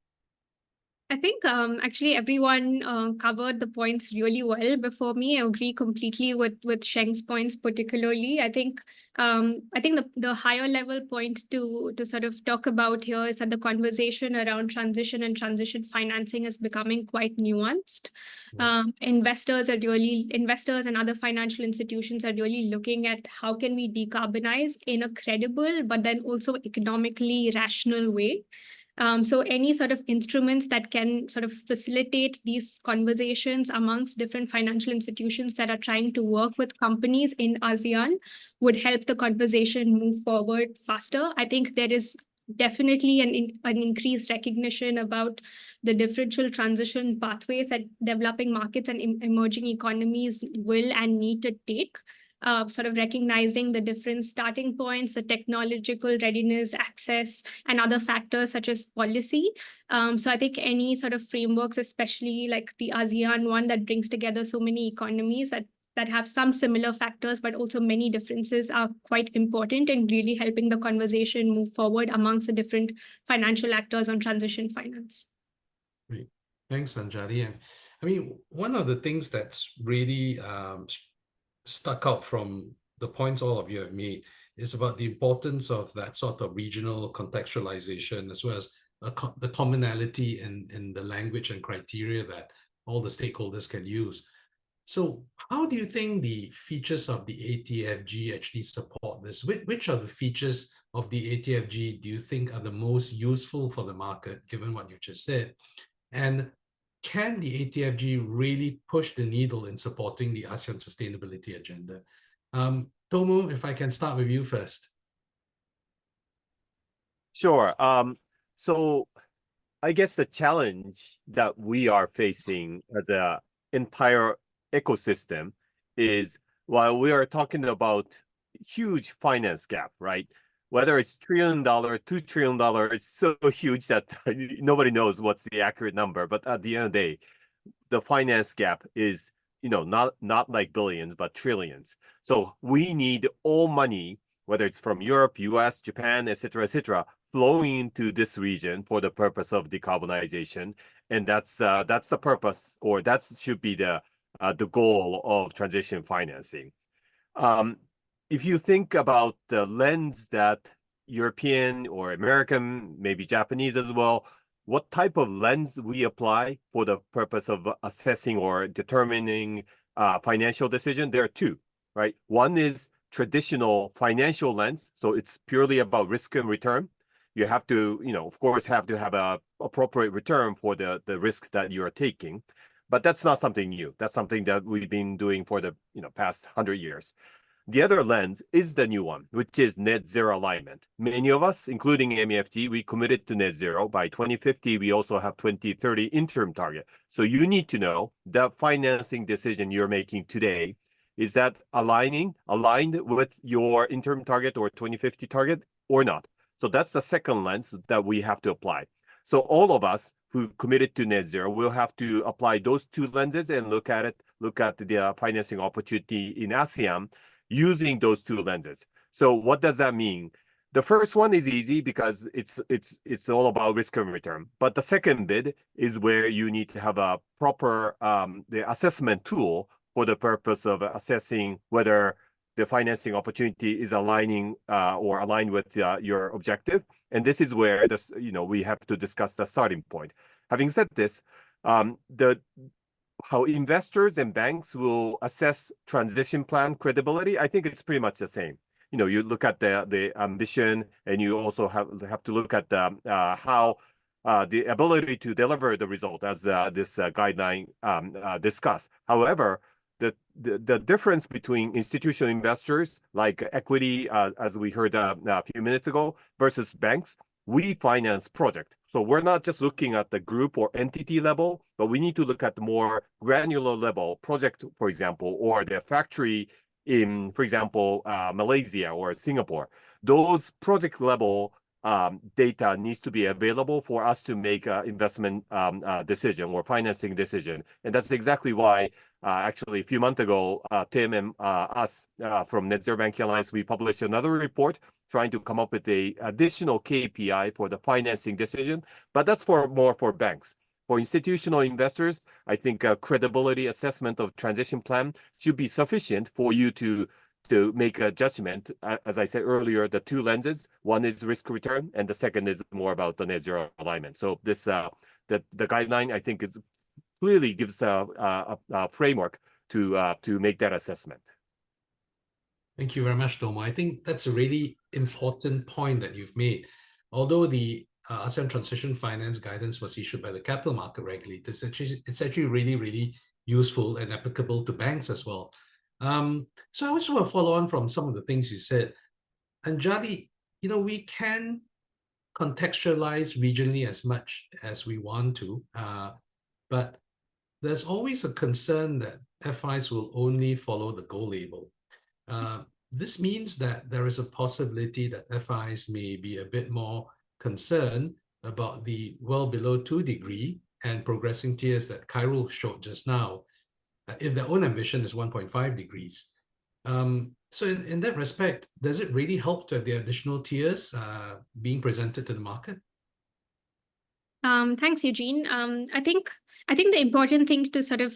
I think actually everyone covered the points really well before me. I agree completely with Sheng's points particularly. I think the higher level point to sort of talk about here is that the conversation around transition and transition financing is becoming quite nuanced. Investors and other financial institutions are really looking at how can we decarbonize in a credible but then also economically rational way. So any sort of instruments that can sort of facilitate these conversations amongst different financial institutions that are trying to work with companies in ASEAN would help the conversation move forward faster. I think there is definitely an increased recognition about the differential transition pathways that developing markets and emerging economies will and need to take. Sort of recognizing the different starting points, the technological readiness, access, and other factors such as policy. So I think any sort of frameworks, especially like the ASEAN one that brings together so many economies that have some similar factors, but also many differences, are quite important in really helping the conversation move forward amongst the different financial actors on transition finance. Great. Thanks, Anjali. I mean, one of the things that's really stuck out from the points all of you have made is about the importance of that sort of regional contextualization, as well as the commonality in the language and criteria that all the stakeholders can use. So how do you think the features of the ATFG actually support this? Which of the features of the ATFG do you think are the most useful for the market, given what you just said? And can the ATFG really push the needle in supporting the ASEAN sustainability agenda? Tomo, if I can start with you first. Sure. So I guess the challenge that we are facing as an entire ecosystem is, while we are talking about huge finance gap, right? Whether it's $1 trillion, $2 trillion, it's so huge that nobody knows what's the accurate number. But at the end of the day, the finance gap is, not like billions, but trillions. So we need all money, whether it's from Europe, US, Japan, etc., flowing into this region for the purpose of decarbonization. And that's the purpose, or that should be the goal of transition financing. If you think about the lens that European or American, maybe Japanese as well, what type of lens we apply for the purpose of assessing or determining financial decision, there are two, right? One is traditional financial lens. So it's purely about risk and return. You have to, of course, have to have a appropriate return for the risk that you are taking. But that's not something new. That's something that we've been doing for the past 100 years. The other lens is the new one, which is net zero alignment. Many of us, including MUFG, we committed to net zero. By 2050, we also have 2030 interim target. So you need to know that financing decision you're making today, is that aligned with your interim target or 2050 target or not? So that's the second lens that we have to apply. So all of us who committed to net zero will have to apply those two lenses and look at the financing opportunity in ASEAN using those two lenses. So what does that mean? The first one is easy because it's all about risk and return. But the second bit is where you need to have a proper the assessment tool for the purpose of assessing whether the financing opportunity is aligning or aligned with your objective. And this is where we have to discuss the starting point. Having said this, how investors and banks will assess transition plan credibility, I think it's pretty much the same. You look at the ambition, and you also have to look at how the ability to deliver the result, as this guideline discussed. However, the difference between institutional investors like equity, as we heard a few minutes ago, versus banks, we finance project. So we're not just looking at the group or entity level, but we need to look at the more granular level project, for example, or the factory in, for example, Malaysia or Singapore. Those project level data needs to be available for us to make an investment decision or financing decision. And that's exactly why actually a few months ago, Tim and us from Net Zero Banking Alliance, we published another report trying to come up with a additional KPI for the financing decision, but that's more for banks. For institutional investors, I think a credibility assessment of transition plan should be sufficient for you to make a judgment. As I said earlier, the two lenses, one is risk return, and the second is more about the net zero alignment. So this the guideline, I think, is clearly gives a framework to make that assessment. Thank you very much, Tomo. I think that's a really important point that you've made. Although the ASEAN Transition Finance Guidance was issued by the capital market regulators, it's actually really, really useful and applicable to banks as well. So I just want to follow on from some of the things you said. Anjali, we can contextualize regionally as much as we want to, but there's always a concern that FIs will only follow the gold label. This means that there is a possibility that FIs may be a bit more concerned about the well below 2 degree and progressing tiers that Khairul showed just now, if their own ambition is 1.5 degrees. So in that respect, does it really help to have the additional tiers being presented to the market? Thanks, Eugene. I think the important thing to sort of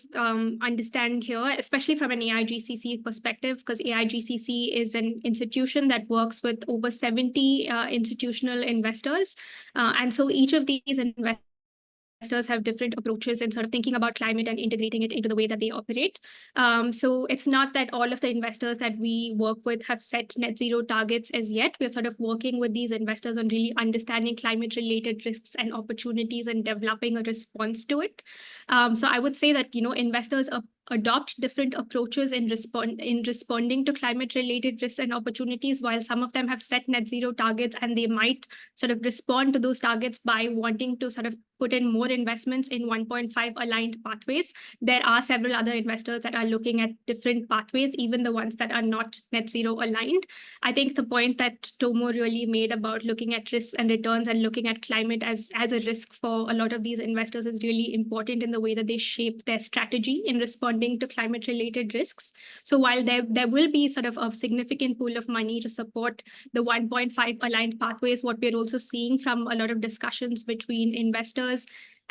understand here, especially from an AIGCC perspective, because AIGCC is an institution that works with over 70 institutional investors. And so each of these investors have different approaches in sort of thinking about climate and integrating it into the way that they operate. So it's not that all of the investors that we work with have set net zero targets as yet. We're sort of working with these investors on really understanding climate-related risks and opportunities and developing a response to it. So I would say that, investors adopt different approaches in responding to climate-related risks and opportunities. While some of them have set net zero targets, and they might sort of respond to those targets by wanting to sort of put in more investments in 1.5 aligned pathways, there are several other investors that are looking at different pathways, even the ones that are not net zero aligned. I think the point that Tomo really made about looking at risks and returns and looking at climate as a risk for a lot of these investors is really important in the way that they shape their strategy in responding to climate-related risks. So while there will be sort of a significant pool of money to support the 1.5 aligned pathways, what we're also seeing from a lot of discussions between investors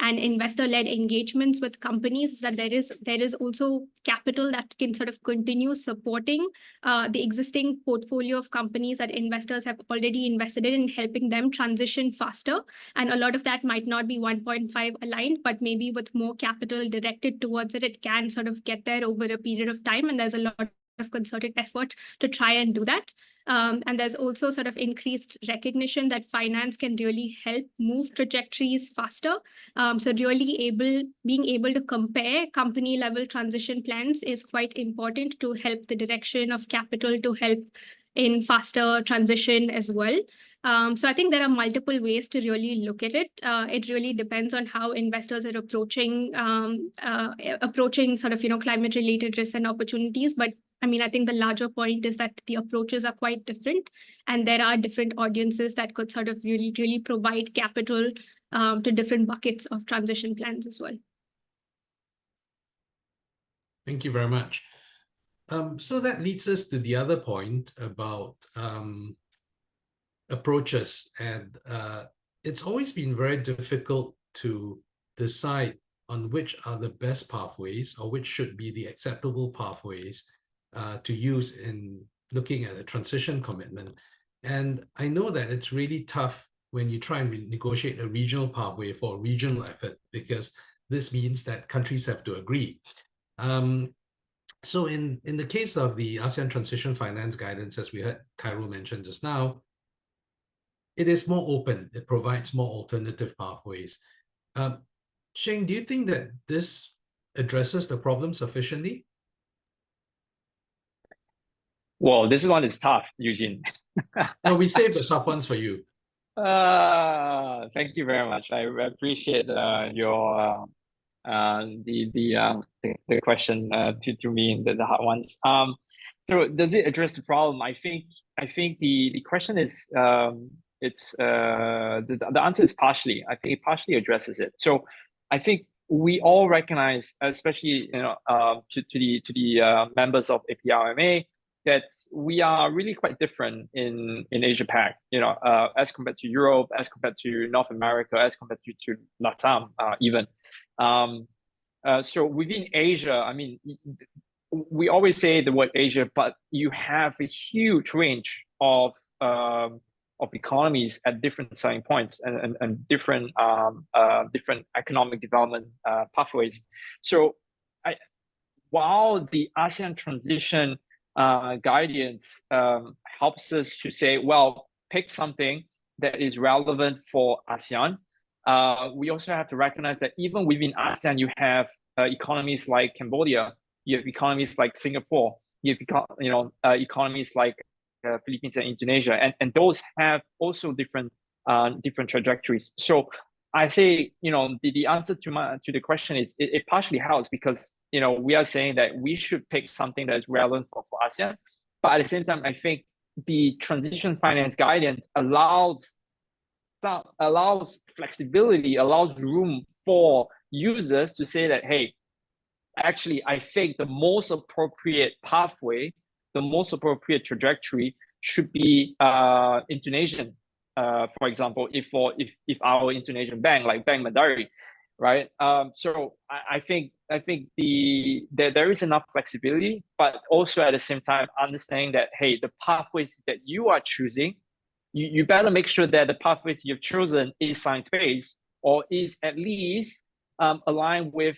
and investor-led engagements with companies is that there is also capital that can sort of continue supporting the existing portfolio of companies that investors have already invested in and helping them transition faster. And a lot of that might not be 1.5 aligned, but maybe with more capital directed towards it, it can sort of get there over a period of time. And there's a lot of concerted effort to try and do that. And there's also sort of increased recognition that finance can really help move trajectories faster. So really being able to compare company level transition plans is quite important to help the direction of capital to help in faster transition as well. So I think there are multiple ways to really look at it. It really depends on how investors are approaching sort of, climate related risks and opportunities. But I mean, I think the larger point is that the approaches are quite different, and there are different audiences that could sort of really provide capital to different buckets of transition plans as well. Thank you very much. So that leads us to the other point about approaches, and it's always been very difficult to decide on which are the best pathways or which should be the acceptable pathways to use in looking at a transition commitment. And I know that it's really tough when you try and negotiate a regional pathway for a regional effort, because this means that countries have to agree. So in the case of the ASEAN Transition Finance Guidance, as we heard Khairul mention just now, it is more open. It provides more alternative pathways. Sheng, do you think that this addresses the problem sufficiently? Well, this one is tough, Eugene. No, we saved the tough ones for you. Thank you very much. I appreciate your the question to me, the hard ones. So does it address the problem? I think the question is the answer is partially. I think it partially addresses it. So I think we all recognize, especially to the members of APLMA, that we are really quite different in Asia Pac, as compared to Europe, as compared to North America, as compared to LATAM even. So within Asia, I mean, we always say the word Asia, but you have a huge range of economies at different starting points and different economic development pathways. So while the ASEAN Transition Guidance helps us to say, well, pick something that is relevant for ASEAN, we also have to recognize that even within ASEAN, you have economies like Cambodia, you have economies like Singapore, you have economies like Philippines and Indonesia, and those have also different trajectories. So I say, the answer to the question is it partially helps, because we are saying that we should pick something that is relevant for ASEAN, but at the same time, I think the transition finance guidance allows flexibility, allows room for users to say that, hey, actually, I think the most appropriate pathway, the most appropriate trajectory should be Indonesian, for example, if our Indonesian bank, like Bank Mandiri, right? So I think there is enough flexibility, but also at the same time understanding that, hey, the pathways that you are choosing, you better make sure that the pathways you've chosen is science-based, or is at least aligned with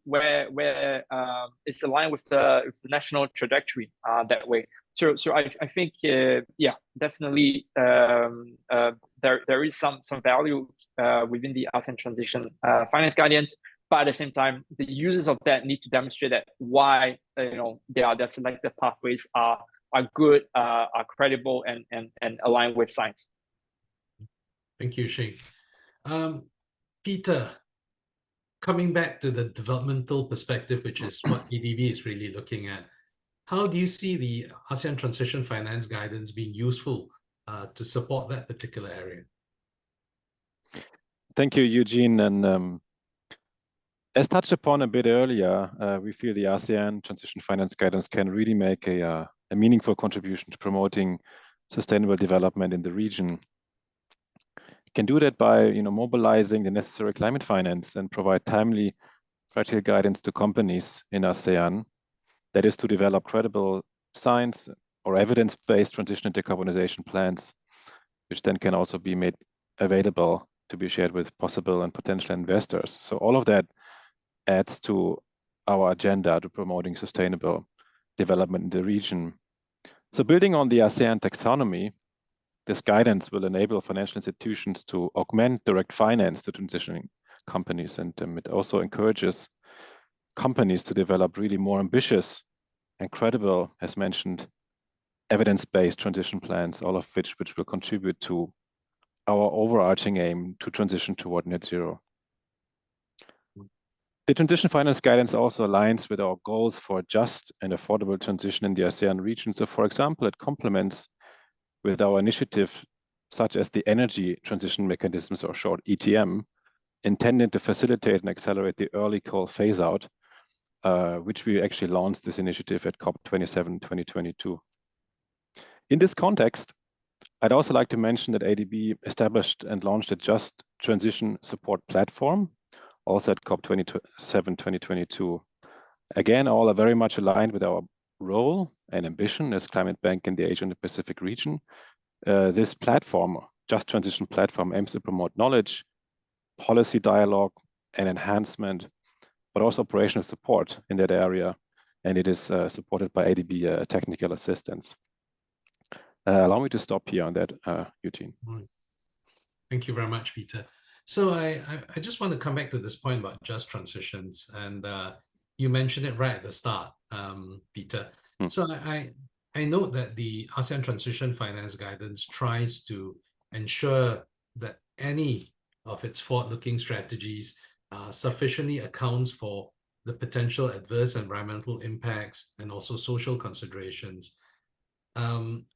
where it's aligned with the national trajectory that way. So I think definitely there is some value within the ASEAN Transition Finance Guidance. But at the same time, the users of that need to demonstrate that why their selected pathways are good, are credible, and aligned with science. Thank you, Sheng. Peter, coming back to the developmental perspective, which is what ADB is really looking at, how do you see the ASEAN Transition Finance Guidance being useful to support that particular area? Thank you, Eugene. And as touched upon a bit earlier, we feel the ASEAN Transition Finance Guidance can really make a meaningful contribution to promoting sustainable development in the region. It can do that by mobilizing the necessary climate finance and provide timely, practical guidance to companies in ASEAN. That is to develop credible science or evidence-based transition and decarbonization plans, which then can also be made available to be shared with possible and potential investors. So all of that adds to our agenda to promoting sustainable development in the region. So building on the ASEAN taxonomy, this guidance will enable financial institutions to augment direct finance to transitioning companies, and it also encourages companies to develop really more ambitious and credible, as mentioned, evidence-based transition plans, all of which will contribute to our overarching aim to transition toward net zero. The Transition Finance Guidance also aligns with our goals for just and affordable transition in the ASEAN region. So, for example, it complements with our initiative, such as the Energy Transition Mechanisms, or short ETM, intended to facilitate and accelerate the early coal phase-out, which we actually launched this initiative at COP27 2022. In this context, I'd also like to mention that ADB established and launched a Just Transition Support Platform, also at COP27 2022. Again, all are very much aligned with our role and ambition as climate bank in the Asia and the Pacific region. This platform, Just Transition Platform, aims to promote knowledge, policy dialogue, and enhancement, but also operational support in that area. And it is supported by ADB technical assistance. Allow me to stop here on that, Eugene. Thank you very much, Peter. So I just want to come back to this point about just transitions. And you mentioned it right at the start, Peter. So I note that the ASEAN Transition Finance Guidance tries to ensure that any of its forward-looking strategies sufficiently accounts for the potential adverse environmental impacts and also social considerations.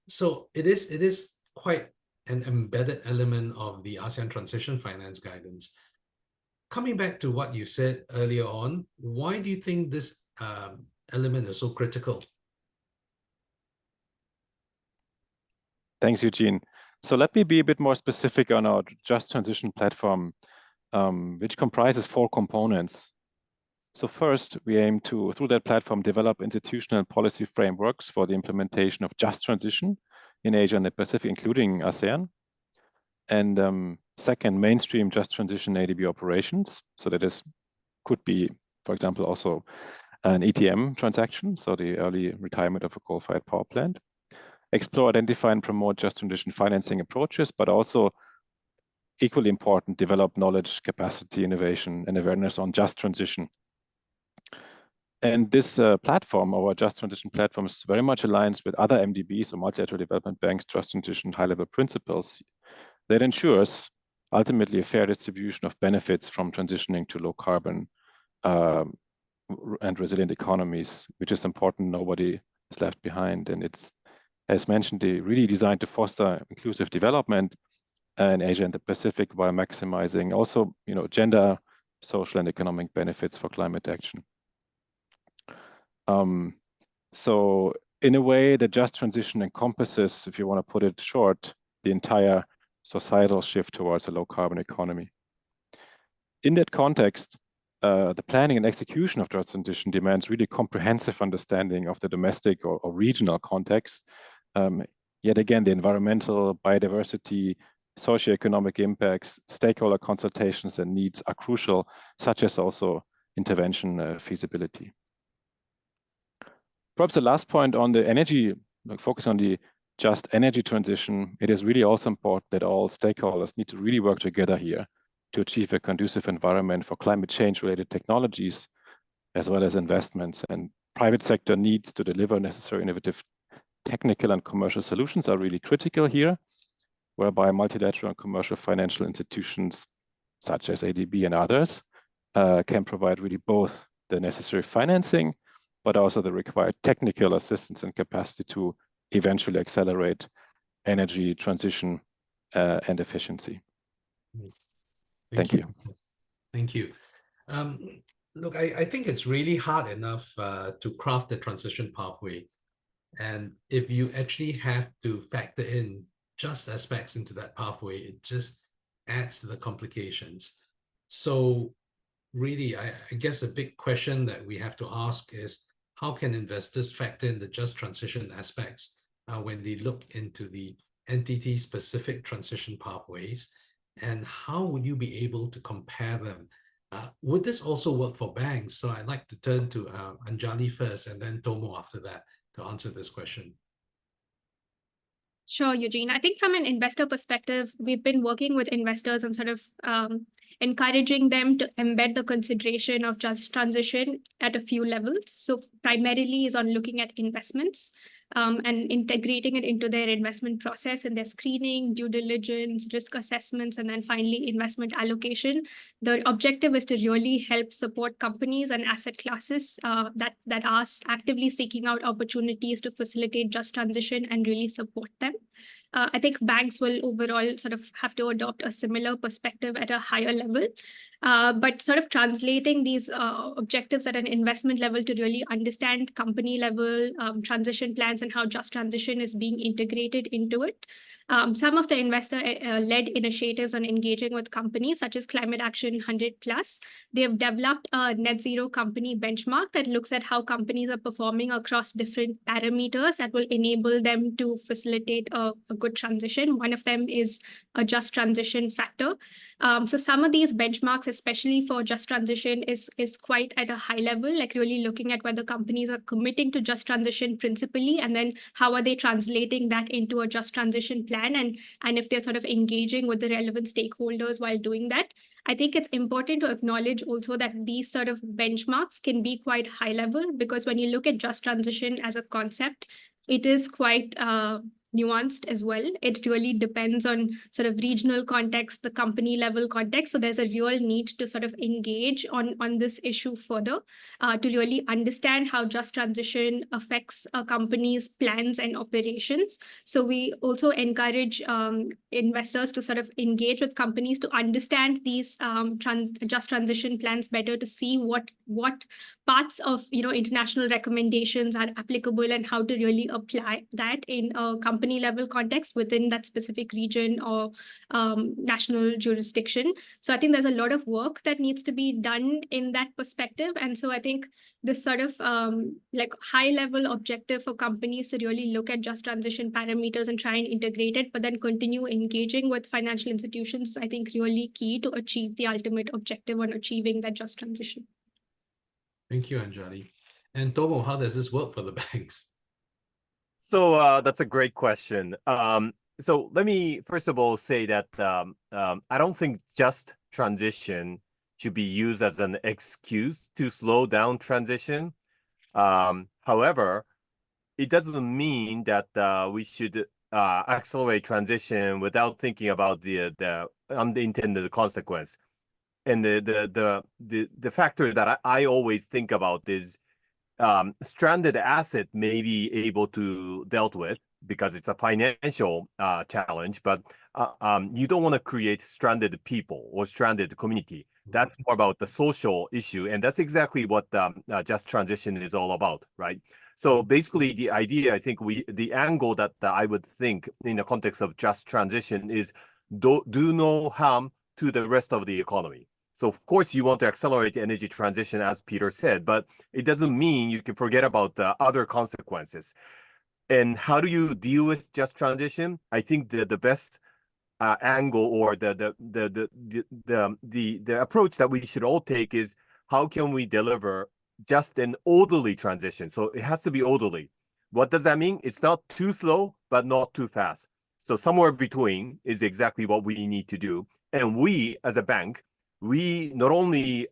So it is quite an embedded element of the ASEAN Transition Finance Guidance. Coming back to what you said earlier on, why do you think this element is so critical? Thanks, Eugene. So let me be a bit more specific on our Just Transition Platform, which comprises 4 components. So first, we aim to, through that platform, develop institutional and policy frameworks for the implementation of just transition in Asia and the Pacific, including ASEAN. And second, mainstream just transition ADB operations. So that could be, for example, also an ETM transaction, so the early retirement of a coal-fired power plant. Explore, identify, and promote just transition financing approaches, but also, equally important, develop knowledge, capacity, innovation, and awareness on just transition. And this platform, our Just Transition Platform, is very much aligns with other MDBs, or multilateral development banks, just transition high-level principles that ensures ultimately a fair distribution of benefits from transitioning to low carbon and resilient economies, which is important. Nobody is left behind. And it's, as mentioned, really designed to foster inclusive development in Asia and the Pacific while maximizing also, gender, social, and economic benefits for climate action. So in a way, the just transition encompasses, if you want to put it short, the entire societal shift towards a low carbon economy. In that context, the planning and execution of just transition demands really comprehensive understanding of the domestic or regional context. Yet again, the environmental, biodiversity, socioeconomic impacts, stakeholder consultations and needs are crucial, such as also intervention feasibility. Perhaps the last point on the energy, focus on the just energy transition, it is really also important that all stakeholders need to really work together here to achieve a conducive environment for climate change-related technologies, as well as investments. And private sector needs to deliver necessary innovative technical and commercial solutions are really critical here, whereby multilateral and commercial financial institutions, such as ADB and others, can provide really both the necessary financing, but also the required technical assistance and capacity to eventually accelerate energy transition and efficiency. Thank you. Thank you. Look, I think it's really hard enough to craft the transition pathway. And if you actually have to factor in just aspects into that pathway, it just adds to the complications. So really, I guess a big question that we have to ask is, how can investors factor in the just transition aspects when they look into the entity-specific transition pathways? And how would you be able to compare them? Would this also work for banks? So I'd like to turn to Anjali first and then Tomo after that to answer this question. Sure, Eugene. I think from an investor perspective, we've been working with investors and sort of encouraging them to embed the consideration of just transition at a few levels. So primarily is on looking at investments and integrating it into their investment process and their screening, due diligence, risk assessments, and then finally investment allocation. The objective is to really help support companies and asset classes that are actively seeking out opportunities to facilitate just transition and really support them. I think banks will overall sort of have to adopt a similar perspective at a higher level. But sort of translating these objectives at an investment level to really understand company level transition plans and how just transition is being integrated into it. Some of the investor-led initiatives on engaging with companies, such as Climate Action 100+, they have developed a net zero company benchmark that looks at how companies are performing across different parameters that will enable them to facilitate a good transition. One of them is a just transition factor. So some of these benchmarks, especially for just transition, is quite at a high level, like really looking at whether companies are committing to just transition principally, and then how are they translating that into a just transition plan, and if they're sort of engaging with the relevant stakeholders while doing that. I think it's important to acknowledge also that these sort of benchmarks can be quite high level, because when you look at just transition as a concept, it is quite nuanced as well. It really depends on sort of regional context, the company level context. So there's a real need to sort of engage on this issue further to really understand how just transition affects a company's plans and operations. So we also encourage investors to sort of engage with companies to understand these just transition plans better, to see what parts of international recommendations are applicable and how to really apply that in a company level context within that specific region or national jurisdiction. So I think there's a lot of work that needs to be done in that perspective. And so I think this sort of like high level objective for companies to really look at just transition parameters and try and integrate it, but then continue engaging with financial institutions, I think really key to achieve the ultimate objective on achieving that just transition. Thank you, Anjali. And Tomo, how does this work for the banks? So that's a great question. So let me first of all say that I don't think just transition should be used as an excuse to slow down transition. However, it doesn't mean that we should accelerate transition without thinking about the unintended consequence. And the factor that I always think about is stranded asset may be able to dealt with because it's a financial challenge, but you don't want to create stranded people or stranded community. That's more about the social issue, and that's exactly what just transition is all about, right? So basically, the idea, I think the angle that I would think in the context of just transition is do no harm to the rest of the economy. So of course you want to accelerate the energy transition, as Peter said, but it doesn't mean you can forget about the other consequences. And how do you deal with just transition? I think the best angle or the approach that we should all take is, how can we deliver just an orderly transition? So it has to be orderly. What does that mean? It's not too slow, but not too fast. So somewhere between is exactly what we need to do. And we, as a bank, we not only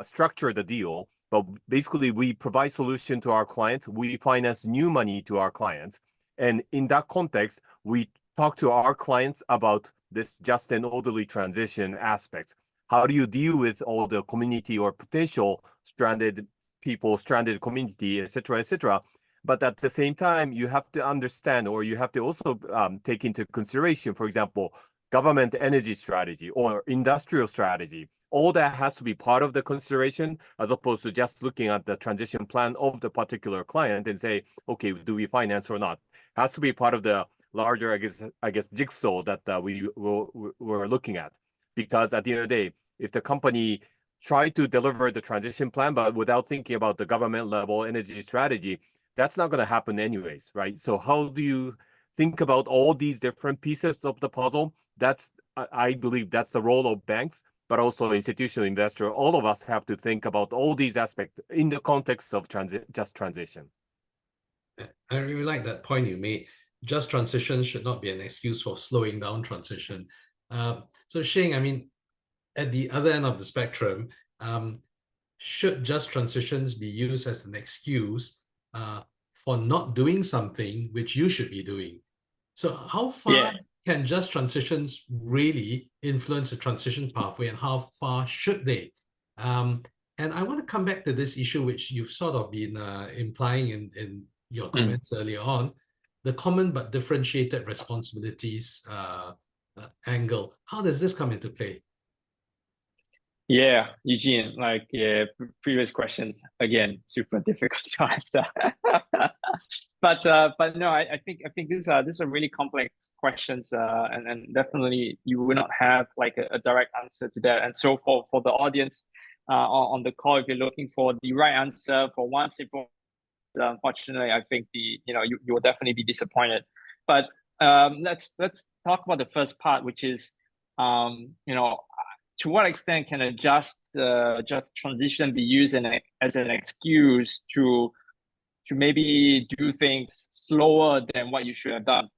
structure the deal, but basically we provide solution to our clients. We finance new money to our clients. And in that context, we talk to our clients about this just and orderly transition aspects. How do you deal with all the community or potential stranded people, stranded community, et cetera, but at the same time, you have to understand, or you have to also take into consideration, for example, government energy strategy or industrial strategy. All that has to be part of the consideration, as opposed to just looking at the transition plan of the particular client and say, okay, do we finance or not? It has to be part of the larger, I guess, jigsaw that we're looking at. Because at the end of the day, if the company try to deliver the transition plan, but without thinking about the government level energy strategy, that's not going to happen anyways, right? So how do you think about all these different pieces of the puzzle? I believe that's the role of banks, but also institutional investor. All of us have to think about all these aspects in the context of just transition. I really like that point you made. Just transition should not be an excuse for slowing down transition. So Sheng, I mean, at the other end of the spectrum, should just transitions be used as an excuse for not doing something which you should be doing? So how far can just transitions really influence the transition pathway, and how far should they? And I want to come back to this issue which you've sort of been implying in your comments earlier on, the common but differentiated responsibilities angle. How does this come into play? Yeah, Eugene, like previous questions, again, super difficult to answer. but no, I think these are really complex questions, and definitely you will not have like a direct answer to that. And so for the audience on the call, if you're looking for the right answer for one simple, unfortunately, I think you will definitely be disappointed. But let's talk about the first part, which is to what extent can a just transition be used as an excuse to maybe do things slower than what you should have done?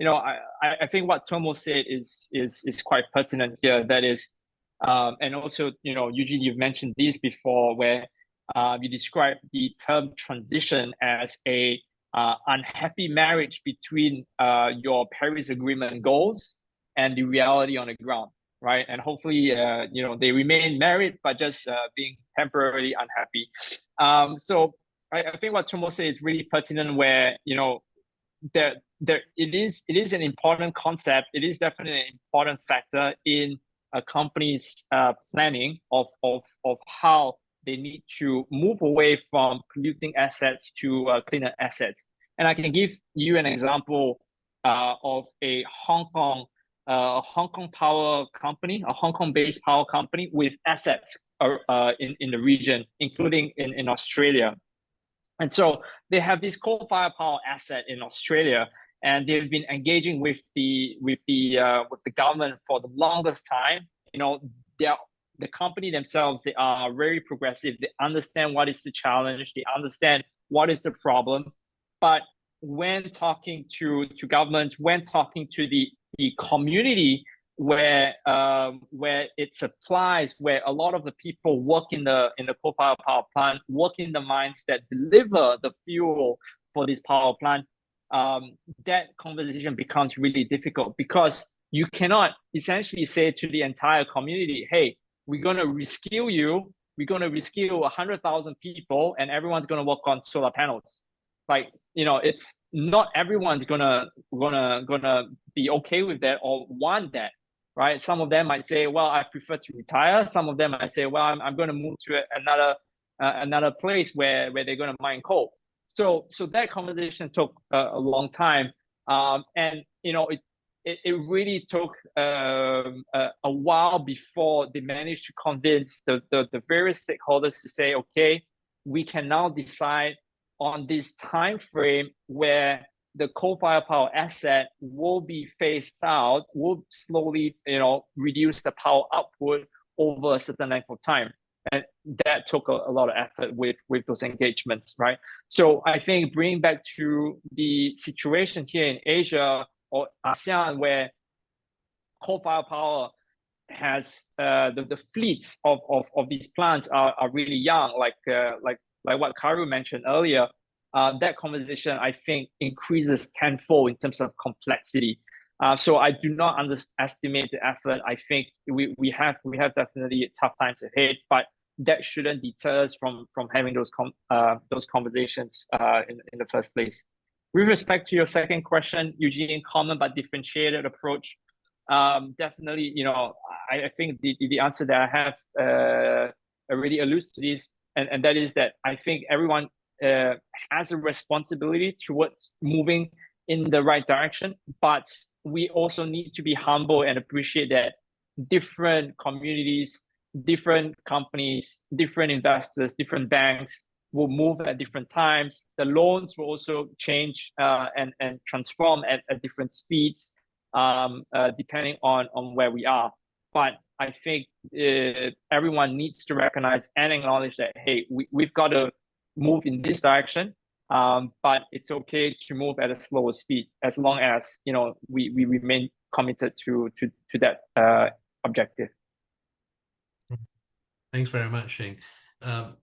I think what Tomo said is quite pertinent here. That is, and also, Eugene, you've mentioned this before, where you describe the term transition as a unhappy marriage between your Paris Agreement goals and the reality on the ground. Right, and hopefully, they remain married, but just being temporarily unhappy. So I think what Tomo said is really pertinent. Where there it is an important concept. It is definitely an important factor in a company's planning of how they need to move away from polluting assets to cleaner assets. And I can give you an example of a Hong Kong power company, a Hong Kong-based power company with assets in the region, including in Australia. And so they have this coal-fired power asset in Australia, and they've been engaging with the government for the longest time. The company themselves, they are very progressive. They understand what is the challenge. They understand what is the problem. But when talking to governments, when talking to the community where it supplies, where a lot of the people work in the coal-fired power plant, work in the mines that deliver the fuel for this power plant, that conversation becomes really difficult, because you cannot essentially say to the entire community, hey, we're going to reskill you, we're going to reskill 100,000 people, and everyone's going to work on solar panels. Like, it's not everyone's gonna be okay with that or want that, right? Some of them might say, well, I prefer to retire. Some of them might say, well, I'm going to move to another place where they're going to mine coal. So that conversation took a long time, and it really took a while before they managed to convince the various stakeholders to say, okay, we can now decide on this time frame where the coal-fired power asset will be phased out, will slowly, reduce the power output over a certain length of time. And that took a lot of effort with those engagements, right? So I think bringing back to the situation here in Asia, or ASEAN, where coal-fired power has the fleets of these plants are really young, like what Karu mentioned earlier. That conversation, I think, increases tenfold in terms of complexity. So I do not underestimate the effort. I think we have definitely tough times ahead, but that shouldn't deter us from having those conversations in the first place. With respect to your second question, Eugene, common but differentiated approach. Definitely, you know, I think the answer that I have already alludes to this, and that is that I think everyone has a responsibility towards moving in the right direction, but we also need to be humble and appreciate that different communities, different companies, different investors, different banks will move at different times. The loans will also change and transform at different speeds, depending on where we are. But I think everyone needs to recognize and acknowledge that, hey, we've got to move in this direction, but it's okay to move at a slower speed as long as, you know, we remain committed to that objective. Thanks very much, Sheng.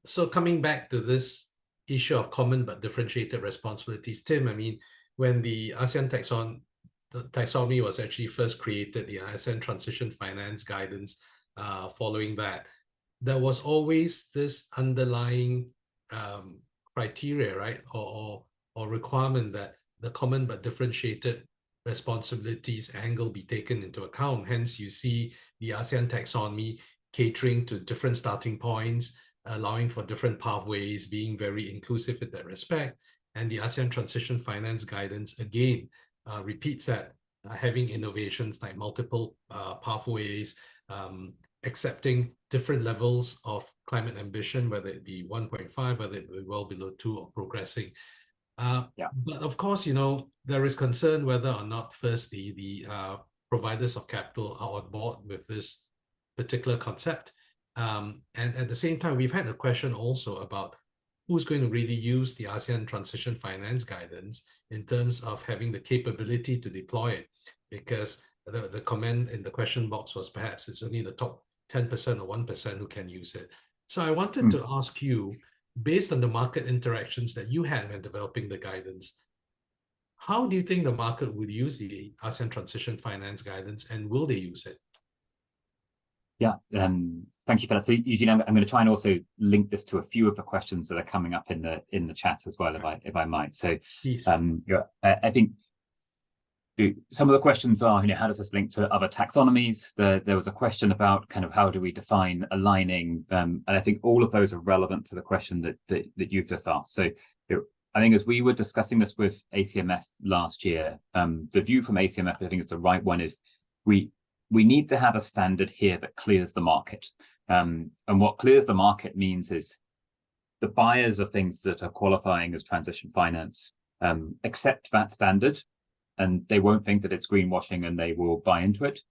So coming back to this issue of common but differentiated responsibilities, Tim, I mean, when the ASEAN taxonomy was actually first created, the ASEAN Transition Finance Guidance, following that, there was always this underlying criteria, right, or requirement that the common but differentiated responsibilities angle be taken into account. Hence, you see the ASEAN taxonomy catering to different starting points, allowing for different pathways, being very inclusive in that respect. And the ASEAN Transition Finance Guidance, again, repeats that, having innovations like multiple pathways, accepting different levels of climate ambition, whether it be 1.5, whether it be well below 2, or progressing. But of course, you know, there is concern whether or not, firstly, the providers of capital are on board with this particular concept. And at the same time, we've had a question also about who's going to really use the ASEAN Transition Finance Guidance in terms of having the capability to deploy it. Because the comment in the question box was perhaps it's only the top 10% or 1% who can use it. So I wanted to ask you, based on the market interactions that you had when developing the guidance, how do you think the market would use the ASEAN Transition Finance Guidance, and will they use it? Yeah, thank you for that. So Eugene, I'm going to try and also link this to a few of the questions that are coming up in the chat as well, if I might. So I think some of the questions are, you know, how does this link to other taxonomies? There was a question about kind of how do we define aligning, and I think all of those are relevant to the question that you've just asked. So I think as we were discussing this with ACMF last year, the view from ACMF, I think is the right one, is we need to have a standard here that clears the market. And what clears the market means is the buyers of things that are qualifying as transition finance accept that standard, and they won't think that it's greenwashing, and they will buy into it.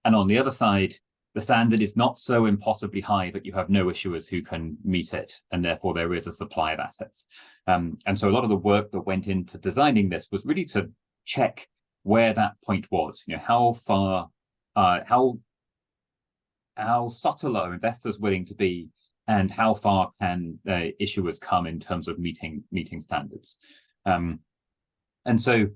And on the other side, the standard is not so impossibly high that you have no issuers who can meet it, and therefore there is a supply of assets. And so a lot of the work that went into designing this was really to check where that point was. You know, how far, how subtle are investors willing to be, and how far can issuers come in terms of meeting standards. And so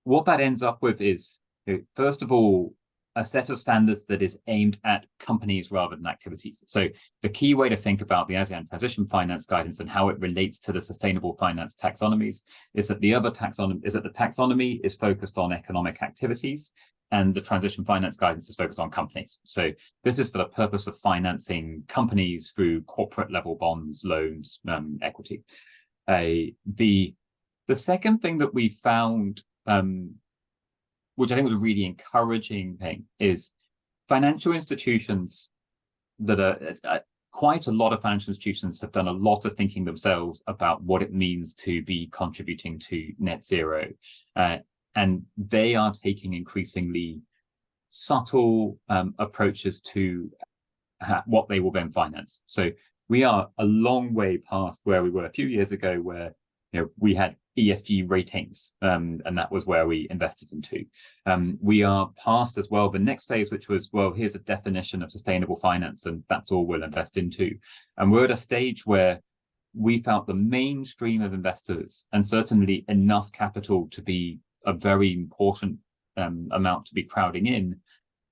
what that ends up with is, you know, first of all, a set of standards that is aimed at companies rather than activities. So the key way to think about the ASEAN Transition Finance Guidance and how it relates to the sustainable finance taxonomies is that the taxonomy is focused on economic activities, and the Transition Finance Guidance is focused on companies. So this is for the purpose of financing companies through corporate level bonds, loans, equity. The second thing that we found, which I think was a really encouraging thing, is financial institutions that are quite a lot of financial institutions have done a lot of thinking themselves about what it means to be contributing to net zero. And they are taking increasingly subtle approaches to what they will then finance. So we are a long way past where we were a few years ago, where, you know, we had ESG ratings, and that was where we invested into. We are past as well the next phase, which was, well, here's a definition of sustainable finance, and that's all we'll invest into. And we're at a stage where we felt the mainstream of investors, and certainly enough capital to be a very important amount to be crowding in,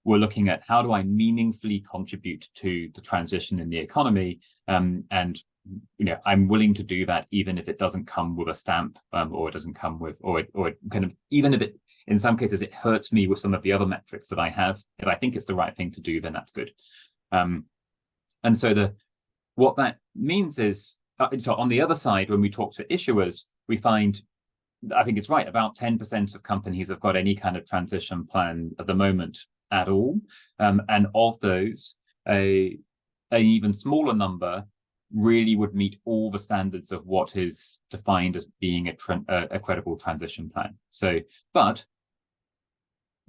we're looking at how do I meaningfully contribute to the transition in the economy, and I'm willing to do that even if it doesn't come with a stamp, or it doesn't come with, or kind of, even if it, in some cases, it hurts me with some of the other metrics that I have. If I think it's the right thing to do, then that's good. And so what that means is, so on the other side, when we talk to issuers, we find, I think it's right, about 10% of companies have got any kind of transition plan at the moment at all. And of those, an even smaller number really would meet all the standards of what is defined as being a credible transition plan. So, but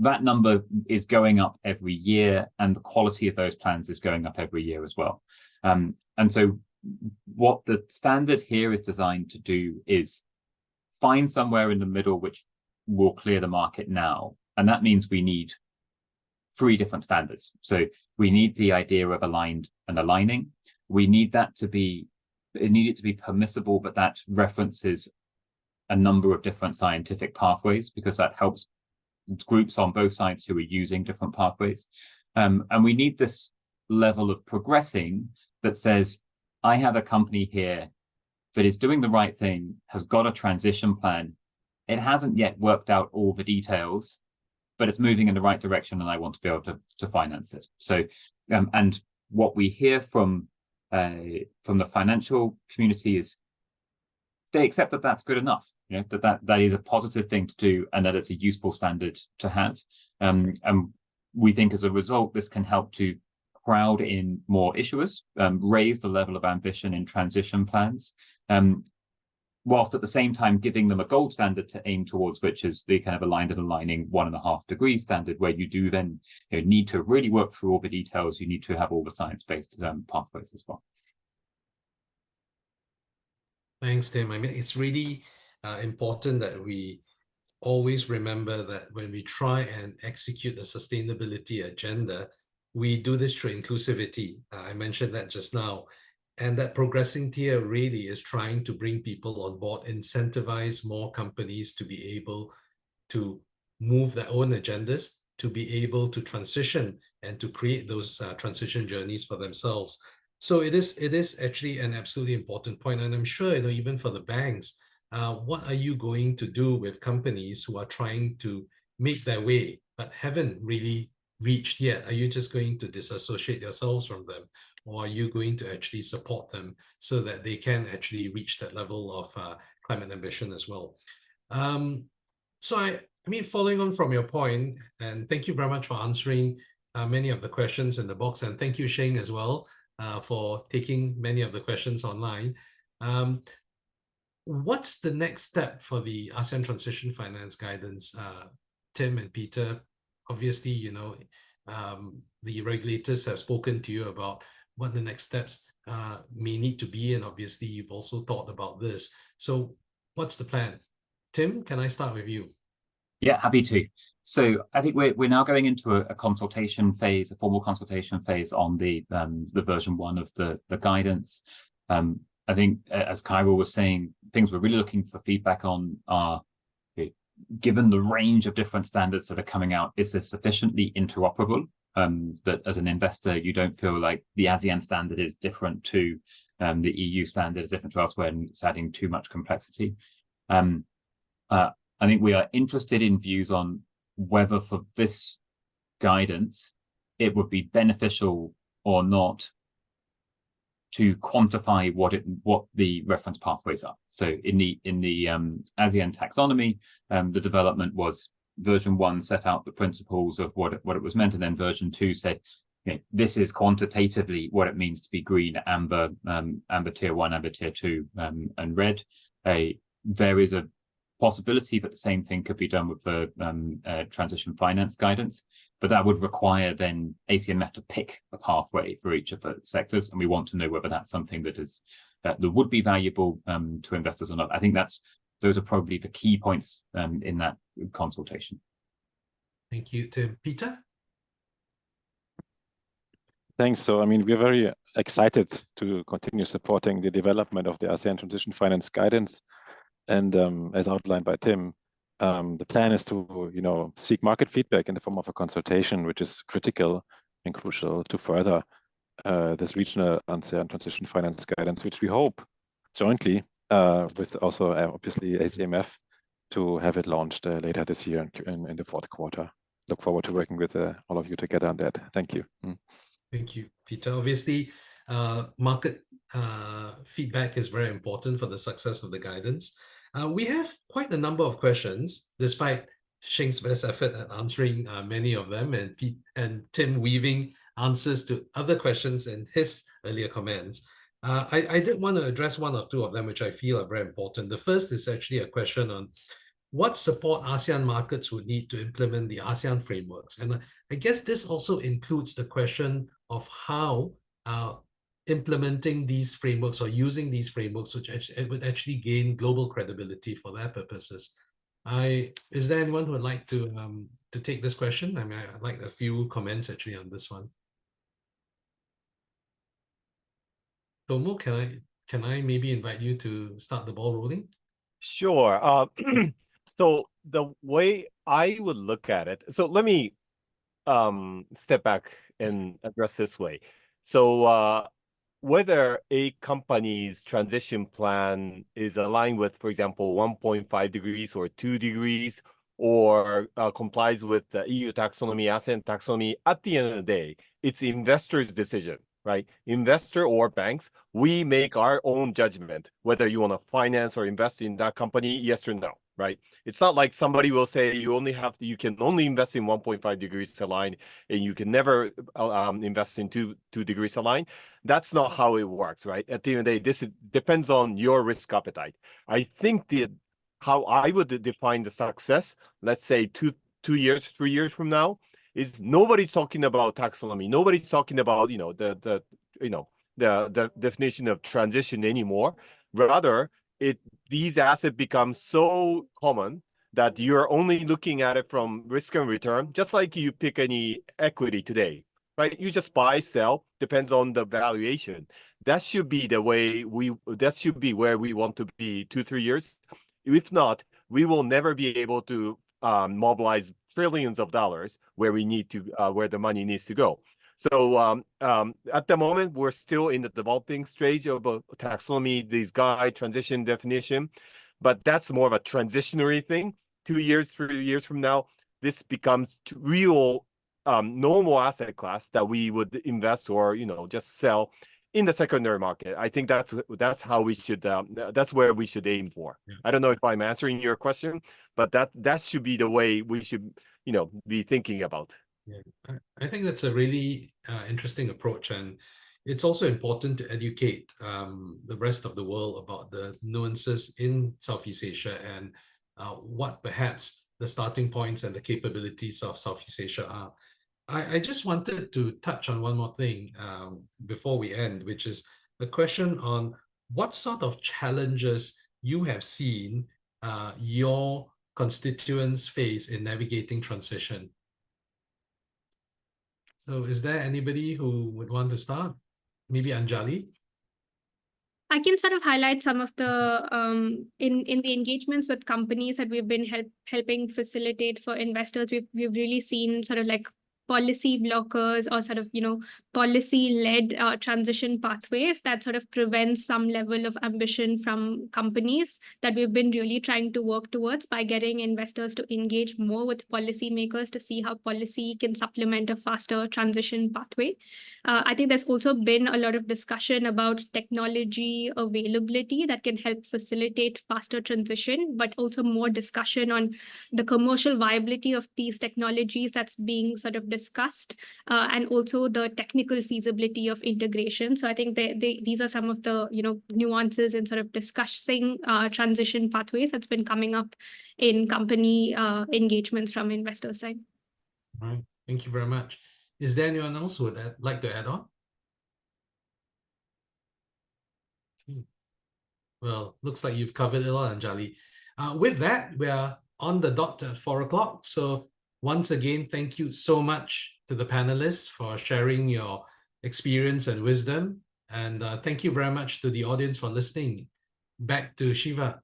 that number is going up every year, and the quality of those plans is going up every year as well. And so what the standard here is designed to do is find somewhere in the middle which will clear the market now. And that means we need 3 different standards. So we need the idea of aligned and aligning. We need that to be, it needed to be permissible, but that references a number of different scientific pathways, because that helps groups on both sides who are using different pathways. And we need this level of progressing that says, I have a company here that is doing the right thing, has got a transition plan. It hasn't yet worked out all the details, but it's moving in the right direction, and I want to be able to finance it. So, and what we hear from the financial community is they accept that that's good enough, that is a positive thing to do, and that it's a useful standard to have. And we think as a result, this can help to crowd in more issuers, raise the level of ambition in transition plans, whilst at the same time giving them a gold standard to aim towards, which is the kind of aligned and aligning 1.5 degree standard, where you do then need to really work through all the details. You need to have all the science-based pathways as well. Thanks, Tim. I mean, it's really important that we always remember that when we try and execute the sustainability agenda, we do this through inclusivity. I mentioned that just now. And that progressing tier really is trying to bring people on board, incentivize more companies to be able to move their own agendas, to be able to transition and to create those transition journeys for themselves. So it is actually an absolutely important point. And I'm sure, even for the banks, what are you going to do with companies who are trying to make their way but haven't really reached yet? Are you just going to disassociate yourselves from them? Or are you going to actually support them so that they can actually reach that level of climate ambition as well? So I mean, following on from your point, and thank you very much for answering many of the questions in the box, and thank you, Sheng, as well, for taking many of the questions online. What's the next step for the ASEAN Transition Finance Guidance? Tim and Peter, obviously, the regulators have spoken to you about what the next steps may need to be, and obviously you've also thought about this. So what's the plan? Tim, can I start with you? Yeah, happy to. So I think we're now going into a consultation phase, a formal consultation phase on the version 1 of the guidance. I think, as Cairo was saying, things we're really looking for feedback on are, given the range of different standards that are coming out, is this sufficiently interoperable? That as an investor, you don't feel like the ASEAN standard is different to the EU standard, is different to elsewhere, and it's adding too much complexity. I think we are interested in views on whether for this guidance, it would be beneficial or not to quantify what the reference pathways are. So in the ASEAN taxonomy, the development was version 1 set out the principles of what it was meant, and then version 2 said, this is quantitatively what it means to be green, amber, amber tier 1, amber tier 2, and red. There is a possibility that the same thing could be done with the transition finance guidance, but that would require then ACMF to pick a pathway for each of the sectors, and we want to know whether that's something that is that would be valuable to investors or not. I think that's those are probably the key points in that consultation. Thank you, Tim. Peter? Thanks. So, I mean, we're very excited to continue supporting the development of the ASEAN Transition Finance Guidance. And as outlined by Tim, the plan is to, seek market feedback in the form of a consultation, which is critical and crucial to further this regional ASEAN Transition Finance Guidance, which we hope jointly with also obviously ACMF to have it launched later this year in the fourth quarter. Look forward to working with all of you together on that. Thank you. Thank you, Peter. Obviously, market feedback is very important for the success of the guidance. We have quite a number of questions, despite Sheng's best effort at answering many of them, and Tim weaving answers to other questions in his earlier comments. I did want to address one or two of them, which I feel are very important. The first is actually a question on what support ASEAN markets would need to implement the ASEAN frameworks. And I guess this also includes the question of how implementing these frameworks or using these frameworks would actually gain global credibility for their purposes. Is there anyone who would like to take this question? I mean, I'd like a few comments actually on this one. Tomo, can I maybe invite you to start the ball rolling? Sure. So the way I would look at it, so let me step back and address this way. So whether a company's transition plan is aligned with, for example, 1.5 degrees or 2 degrees, or complies with the EU taxonomy, ASEAN taxonomy, at the end of the day, it's investors' decision, right? Investor or banks, we make our own judgment, whether you want to finance or invest in that company, yes or no, right? It's not like somebody will say you can only invest in 1.5 degrees aligned and you can never invest in 2 degrees aligned. That's not how it works, right? At the end of the day, this depends on your risk appetite. I think how I would define the success, let's say 2 years, 3 years from now, is nobody's talking about taxonomy. Nobody's talking about the definition of transition anymore. Rather, these assets become so common that you're only looking at it from risk and return, just like you pick any equity today, right? You just buy, sell, depends on the valuation. That should be the way that should be where we want to be 2-3 years. If not, we will never be able to mobilize trillions of dollars where the money needs to go. So at the moment, we're still in the developing stage of taxonomy, this guide, transition definition, but that's more of a transitionary thing. 2 years, 3 years from now, this becomes real normal asset class that we would invest or just sell in the secondary market. I think that's how we should that's where we should aim for. Yeah. I don't know if I'm answering your question, but that should be the way we should be thinking about. Yeah, I think that's a really interesting approach, and it's also important to educate the rest of the world about the nuances in Southeast Asia and what perhaps the starting points and the capabilities of Southeast Asia are. I just wanted to touch on one more thing before we end, which is the question on what sort of challenges you have seen your constituents face in navigating transition. So is there anybody who would want to start? Maybe Anjali? I can sort of highlight some of the in the engagements with companies that we've been helping facilitate for investors. We've really seen sort of like policy blockers or sort of policy-led transition pathways that sort of prevents some level of ambition from companies that we've been really trying to work towards by getting investors to engage more with policymakers to see how policy can supplement a faster transition pathway. I think there's also been a lot of discussion about technology availability that can help facilitate faster transition, but also more discussion on the commercial viability of these technologies that's being sort of discussed, and also the technical feasibility of integration. So I think these are some of the nuances in sort of discussing transition pathways that's been coming up in company engagements from investor side. All right, thank you very much. Is there anyone else who would like to add on? Well, looks like you've covered it all, Anjali. With that, we are on the dot at 4 o'clock. So once again, thank you so much to the panelists for sharing your experience and wisdom. And thank you very much to the audience for listening. Back to Shiva.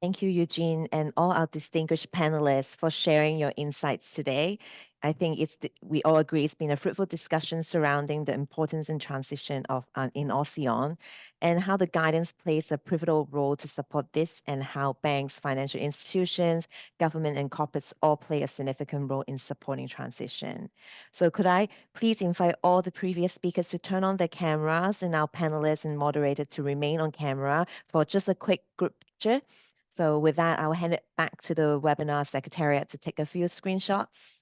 Thank you, Eugene, and all our distinguished panelists for sharing your insights today. I think we all agree it's been a fruitful discussion surrounding the importance and transition of in ASEAN and how the guidance plays a pivotal role to support this and how banks, financial institutions, government and corporates all play a significant role in supporting transition. So could I please invite all the previous speakers to turn on their cameras and our panelists and moderator to remain on camera for just a quick group picture. So with that, I'll hand it back to the webinar secretariat to take a few screenshots.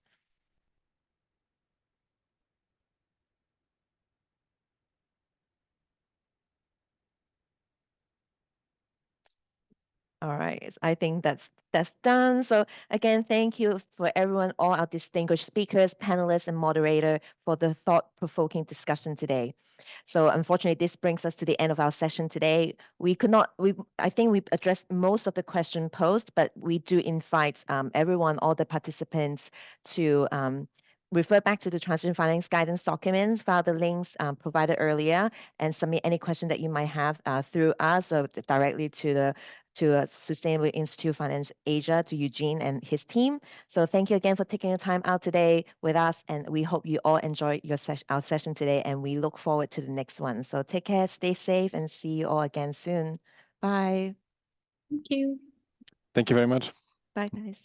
All right, I think that's done. So again, thank you for everyone, all our distinguished speakers, panelists, and moderator for the thought-provoking discussion today. So unfortunately, this brings us to the end of our session today. I think we addressed most of the question posed, but we do invite everyone, all the participants to refer back to the Transition Finance Guidance documents, via the links provided earlier, and submit any question that you might have through us or directly to Sustainable Institute Finance Asia, to Eugene and his team. So thank you again for taking the time out today with us, and we hope you all enjoy our session today, and we look forward to the next one. So take care, stay safe, and see you all again soon. Bye. Thank you. Thank you very much. Bye, guys.